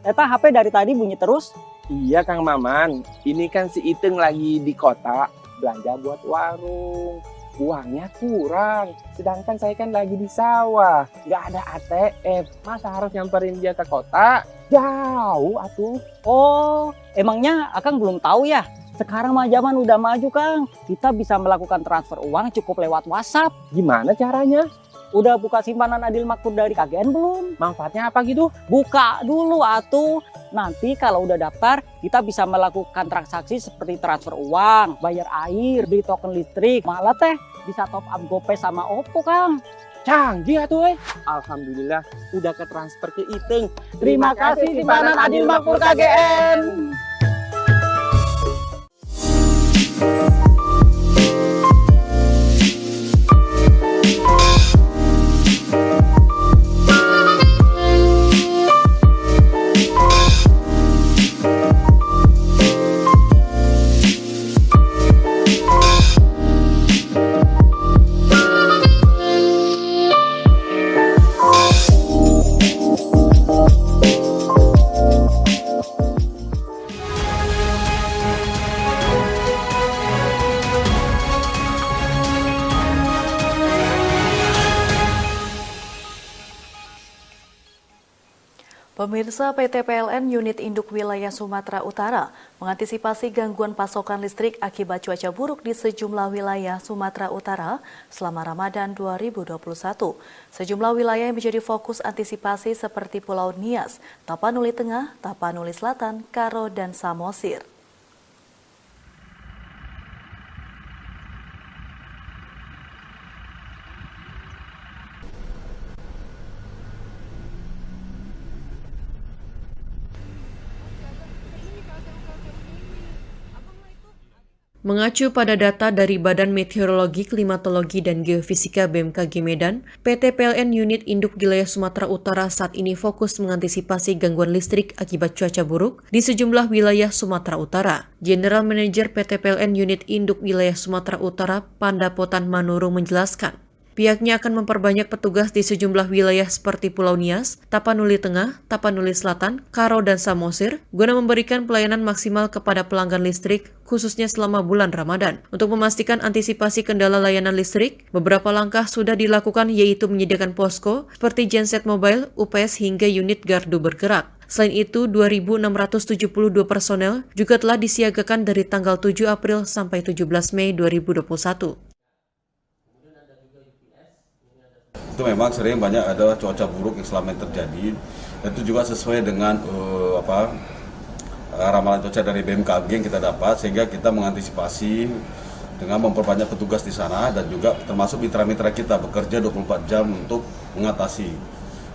Speaker 7: Eta HP dari tadi bunyi terus.
Speaker 8: Iya Kang Maman, ini kan si Iteng lagi di kota belanja buat warung. Uangnya kurang, sedangkan saya kan lagi di sawah, nggak ada ATM. Masa harus nyamperin dia ke kota? Jauh atuh.
Speaker 7: Oh, emangnya Akang belum tahu ya? Sekarang mah zaman udah maju, Kang. Kita bisa melakukan transfer uang cukup lewat WhatsApp.
Speaker 8: Gimana caranya?
Speaker 7: Udah buka simpanan Adil Makmur dari KGN belum?
Speaker 8: Manfaatnya apa gitu?
Speaker 7: Buka dulu atuh. Nanti kalau udah daftar, kita bisa melakukan transaksi seperti transfer uang, bayar air, beli token listrik. Malah teh bisa top up GoPay sama OPPO, Kang.
Speaker 8: Canggih atuh. Alhamdulillah udah ke transfer ke Iteng.
Speaker 7: Terima kasih simpanan Adil Makmur KGN.
Speaker 1: Pemirsa, PT PLN Unit Induk Wilayah Sumatera Utara mengantisipasi gangguan pasokan listrik akibat cuaca buruk di sejumlah wilayah Sumatera Utara selama Ramadan 2021. Sejumlah wilayah yang menjadi fokus antisipasi seperti Pulau Nias, Tapanuli Tengah, Tapanuli Selatan, Karo, dan Samosir.
Speaker 5: Mengacu pada data dari Badan Meteorologi, Klimatologi, dan Geofisika BMKG Medan, PT PLN Unit Induk Wilayah Sumatera Utara saat ini fokus mengantisipasi gangguan listrik akibat cuaca buruk di sejumlah wilayah Sumatera Utara. General Manager PT PLN Unit Induk Wilayah Sumatera Utara, Pandapotan Manurung menjelaskan, pihaknya akan memperbanyak petugas di sejumlah wilayah seperti Pulau Nias, Tapanuli Tengah, Tapanuli Selatan, Karo, dan Samosir guna memberikan pelayanan maksimal kepada pelanggan listrik khususnya selama bulan Ramadan. Untuk memastikan antisipasi kendala layanan listrik, beberapa langkah sudah dilakukan yaitu menyediakan posko seperti genset mobile, UPS hingga unit gardu bergerak. Selain itu, 2.672 personel juga telah disiagakan dari tanggal 7 April sampai 17 Mei 2021.
Speaker 15: Itu memang sering banyak ada cuaca buruk yang selama ini terjadi, dan itu juga sesuai dengan ramalan cuaca dari BMKG yang kita dapat, sehingga kita mengantisipasi dengan memperbanyak petugas di sana dan juga termasuk mitra-mitra kita bekerja 24 jam untuk mengatasi.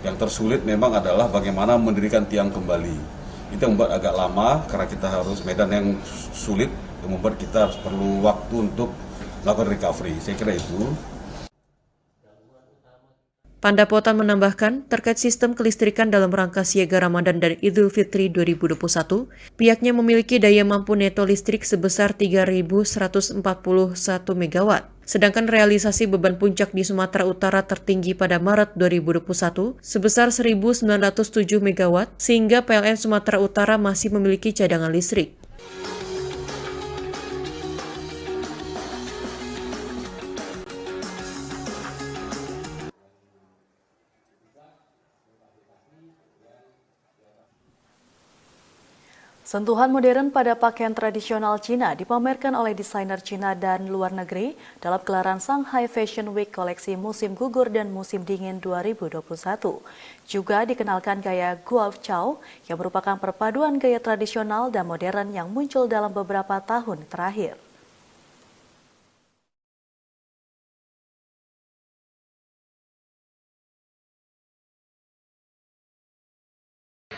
Speaker 15: Yang tersulit memang adalah bagaimana mendirikan tiang kembali. Itu yang membuat agak lama karena kita harus medan yang sulit, yang membuat kita harus perlu waktu untuk melakukan recovery. Saya kira itu.
Speaker 5: Pandapotan menambahkan, terkait sistem kelistrikan dalam rangka siaga Ramadan dan Idul Fitri 2021, pihaknya memiliki daya mampu neto listrik sebesar 3.141 MW. Sedangkan realisasi beban puncak di Sumatera Utara tertinggi pada Maret 2021 sebesar 1.907 MW, sehingga PLN Sumatera Utara masih memiliki cadangan listrik.
Speaker 1: Sentuhan modern pada pakaian tradisional Cina dipamerkan oleh desainer Cina dan luar negeri dalam gelaran Shanghai Fashion Week koleksi musim gugur dan musim dingin 2021. Juga dikenalkan gaya Guo Chow yang merupakan perpaduan gaya tradisional dan modern yang muncul dalam beberapa tahun terakhir.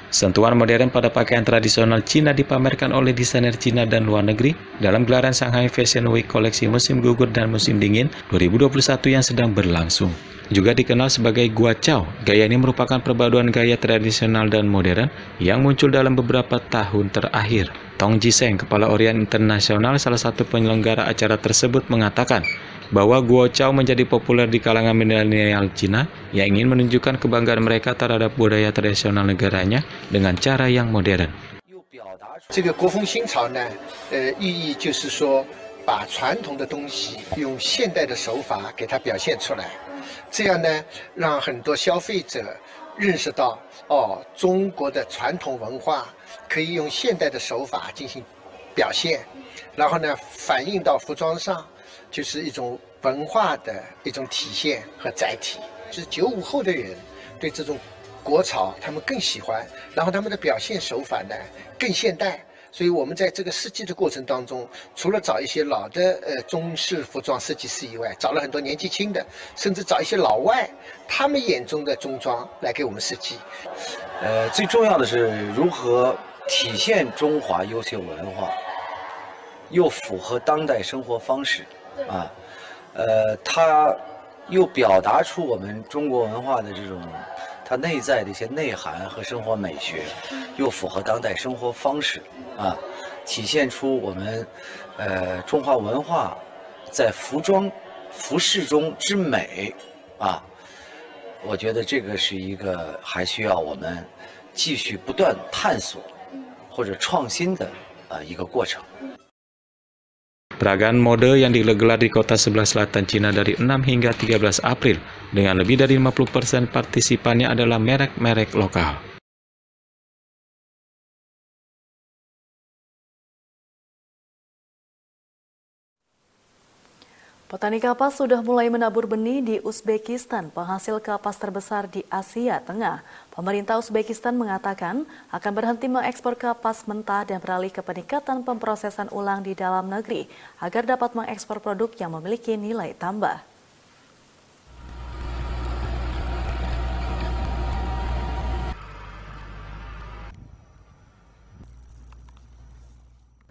Speaker 2: Sentuhan modern pada pakaian tradisional Cina dipamerkan oleh desainer Cina dan luar negeri dalam gelaran Shanghai Fashion Week koleksi musim gugur dan musim dingin 2021 yang sedang berlangsung. Juga dikenal sebagai Guo Chow, gaya ini merupakan perpaduan gaya tradisional dan modern yang muncul dalam beberapa tahun terakhir. Tong Jiseng, Kepala Orient Internasional, salah satu penyelenggara acara tersebut, mengatakan bahwa Guo Chow menjadi populer di kalangan milenial Cina yang ingin menunjukkan kebanggaan mereka terhadap budaya tradisional negaranya dengan cara yang modern.
Speaker 4: 这个国风新潮呢，寓意就是说，把传统的东西用现代的手法给它表现出来，这样呢，让很多消费者认识到，中国的传统文化可以用现代的手法进行表现，然后呢，反映到服装上。 就是一种文化的一种体现和载体，就是95后的人对这种国潮他们更喜欢，然后他们的表现手法呢更现代，所以我们在这个设计的过程当中，除了找一些老的中式服装设计师以外，找了很多年纪轻的，甚至找一些老外他们眼中的中装来给我们设计。
Speaker 16: 最重要的是如何体现中华优秀文化，又符合当代生活方式。 它又表达出我们中国文化的这种它内在的一些内涵和生活美学，又符合当代生活方式体现出我们中华文化在服饰中之美我觉得这个是一个还需要我们继续不断探索或者创新的一个过程。
Speaker 2: Peragaan mode yang digelar di kota sebelah selatan Cina dari 6 hingga 13 April dengan lebih dari 50% partisipannya adalah merek-merek lokal.
Speaker 1: Petani kapas sudah mulai menabur benih di Uzbekistan, penghasil kapas terbesar di Asia Tengah. Pemerintah Uzbekistan mengatakan akan berhenti mengekspor kapas mentah dan beralih ke peningkatan pemprosesan ulang di dalam negeri agar dapat mengekspor produk yang memiliki nilai tambah.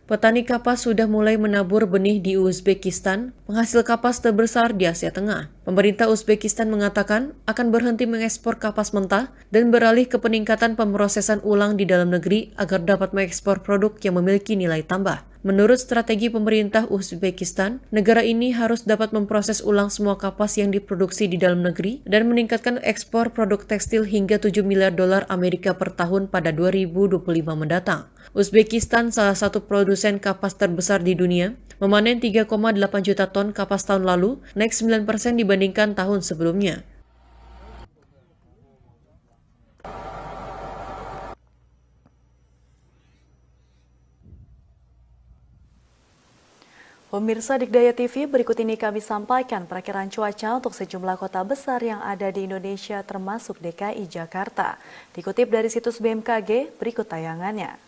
Speaker 5: Petani kapas sudah mulai menabur benih di Uzbekistan, penghasil kapas terbesar di Asia Tengah. Pemerintah Uzbekistan mengatakan akan berhenti mengekspor kapas mentah dan beralih ke peningkatan pemrosesan ulang di dalam negeri agar dapat mengekspor produk yang memiliki nilai tambah. Menurut strategi pemerintah Uzbekistan, negara ini harus dapat memproses ulang semua kapas yang diproduksi di dalam negeri dan meningkatkan ekspor produk tekstil hingga 7 miliar dolar Amerika per tahun pada 2025 mendatang. Uzbekistan, salah satu produsen kapas terbesar di dunia, memanen 3,8 juta ton kapas tahun lalu, naik 9% dibandingkan tahun sebelumnya.
Speaker 1: Pemirsa Dikdaya TV, berikut ini kami sampaikan perakiraan cuaca untuk sejumlah kota besar yang ada di Indonesia termasuk DKI Jakarta. Dikutip dari situs BMKG, berikut tayangannya.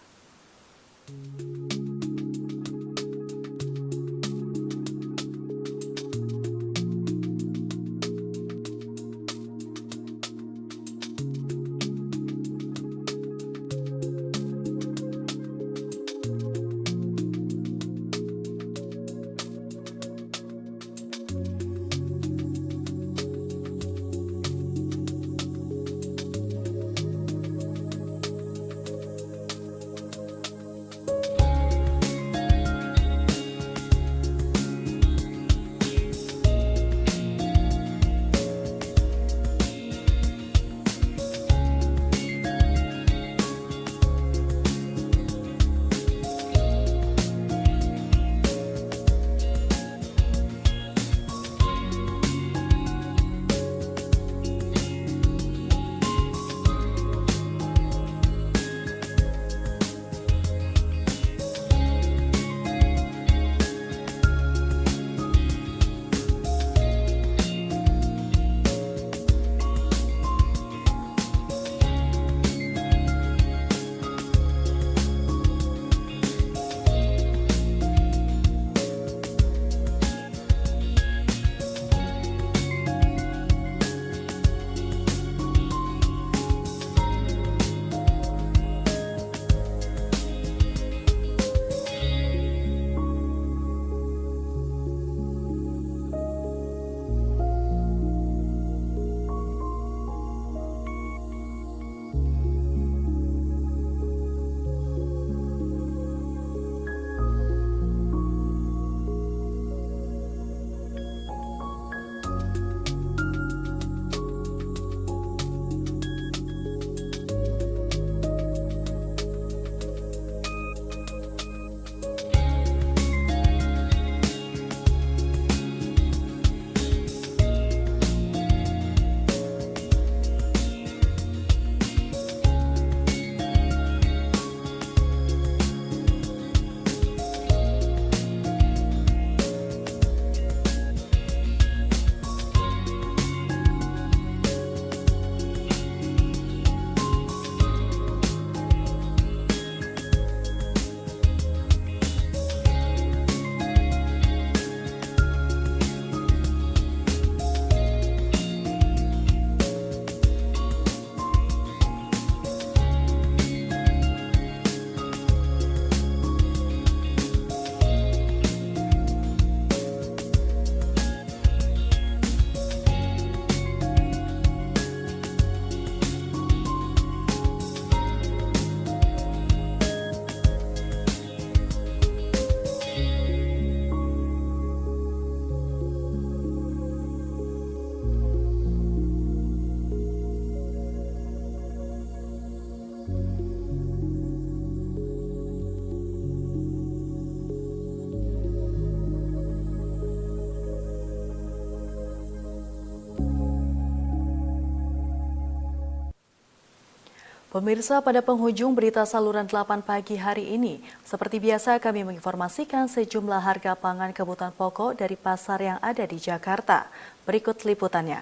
Speaker 1: Pemirsa, pada penghujung berita saluran 8 pagi hari ini, seperti biasa kami menginformasikan sejumlah harga pangan kebutuhan pokok dari pasar yang ada di Jakarta. Berikut liputannya.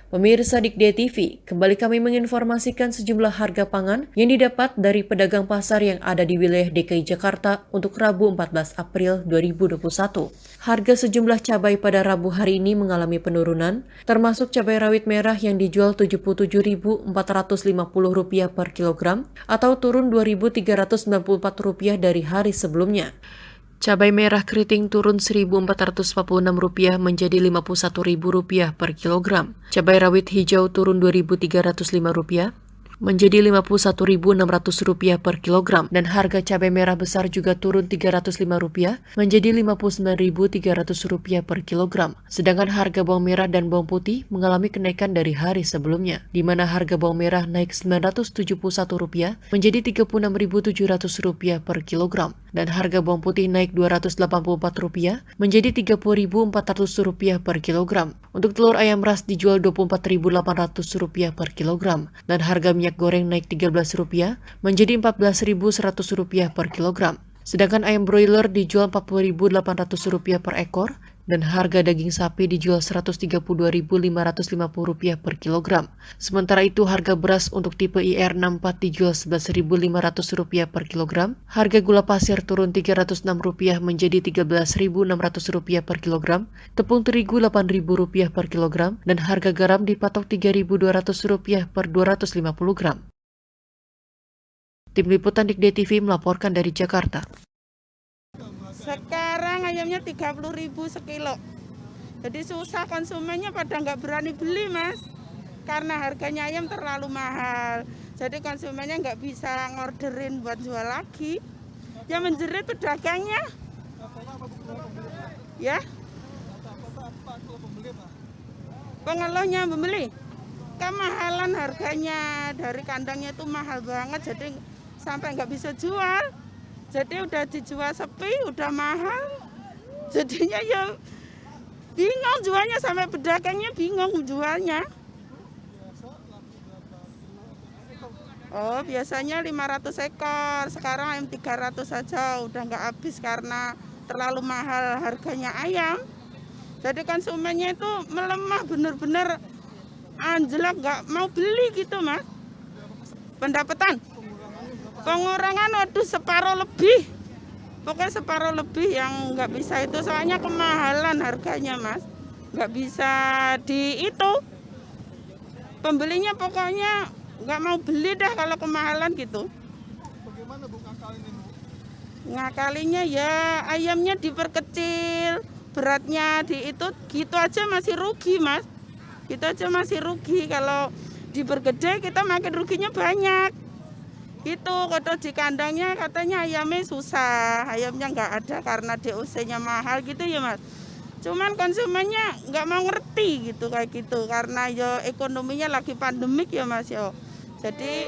Speaker 5: Pemirsa Dikde TV, kembali kami menginformasikan sejumlah harga pangan yang didapat dari pedagang pasar yang ada di wilayah DKI Jakarta untuk Rabu 14 April 2021. Harga sejumlah cabai pada Rabu hari ini mengalami penurunan, termasuk cabai rawit merah yang dijual Rp77.450 per kilogram atau turun Rp2.394 dari hari sebelumnya. Cabai merah keriting turun Rp1.446 menjadi Rp51.000 per kilogram. Cabai rawit hijau turun Rp2.305 menjadi Rp51.600 per kilogram. Dan harga cabai merah besar juga turun Rp305 menjadi Rp59.300 per kilogram. Sedangkan harga bawang merah dan bawang putih mengalami kenaikan dari hari sebelumnya, di mana harga bawang merah naik Rp971 menjadi Rp36.700 per kilogram. Dan harga bawang putih naik Rp284 menjadi Rp30.400 per kilogram. Untuk telur ayam ras dijual Rp24.800 per kilogram. Dan harga minyak goreng naik Rp13 menjadi Rp14.100 per kilogram. Sedangkan ayam broiler dijual Rp40.800 per ekor. Dan harga daging sapi dijual Rp132.550 per kilogram. Sementara itu harga beras untuk tipe IR64 dijual Rp11.500 per kilogram. Harga gula pasir turun Rp306 menjadi Rp13.600 per kilogram. Tepung terigu Rp8.000 per kilogram. Dan harga garam dipatok Rp3.200 per 250 gram. Tim Liputan Dikde TV melaporkan dari Jakarta.
Speaker 6: Sekarang ayamnya 30.000 sekilo. Jadi susah, konsumennya pada nggak berani beli, Mas. Karena harganya ayam terlalu mahal. Jadi konsumennya nggak bisa ngorderin buat jual lagi. Yang menjerit pedagangnya. Ya. Pengeluhnya pembeli. Kemahalan harganya, dari kandangnya itu mahal banget, jadi sampai nggak bisa jual. Jadi udah dijual sepi, udah mahal. Jadinya ya bingung jualnya, sampai pedagangnya bingung jualnya. Oh, biasanya 500 ekor, sekarang ayam 300 saja, udah nggak habis karena terlalu mahal harganya ayam. Jadi konsumennya itu melemah, bener-bener anjlok, nggak mau beli gitu, Mas. Pendapatan pengurangan, waduh, separuh lebih. Pokoknya separuh lebih yang nggak bisa itu, soalnya kemahalan harganya, Mas. Nggak bisa di itu. Pembelinya pokoknya nggak mau beli dah kalau kemahalan gitu.
Speaker 17: Bagaimana Bu ngakalinnya, Bu?
Speaker 6: Ngakalinya ya ayamnya diperkecil, beratnya di itu, gitu aja masih rugi, Mas. Gitu aja masih rugi. Kalau dipergede kita makin ruginya banyak. Itu kalau di kandangnya katanya ayamnya susah, ayamnya nggak ada karena DOC-nya mahal gitu ya, Mas. Cuman konsumennya nggak mau ngerti gitu, kayak gitu, karena ya ekonominya lagi pandemik ya, Mas, ya. Jadi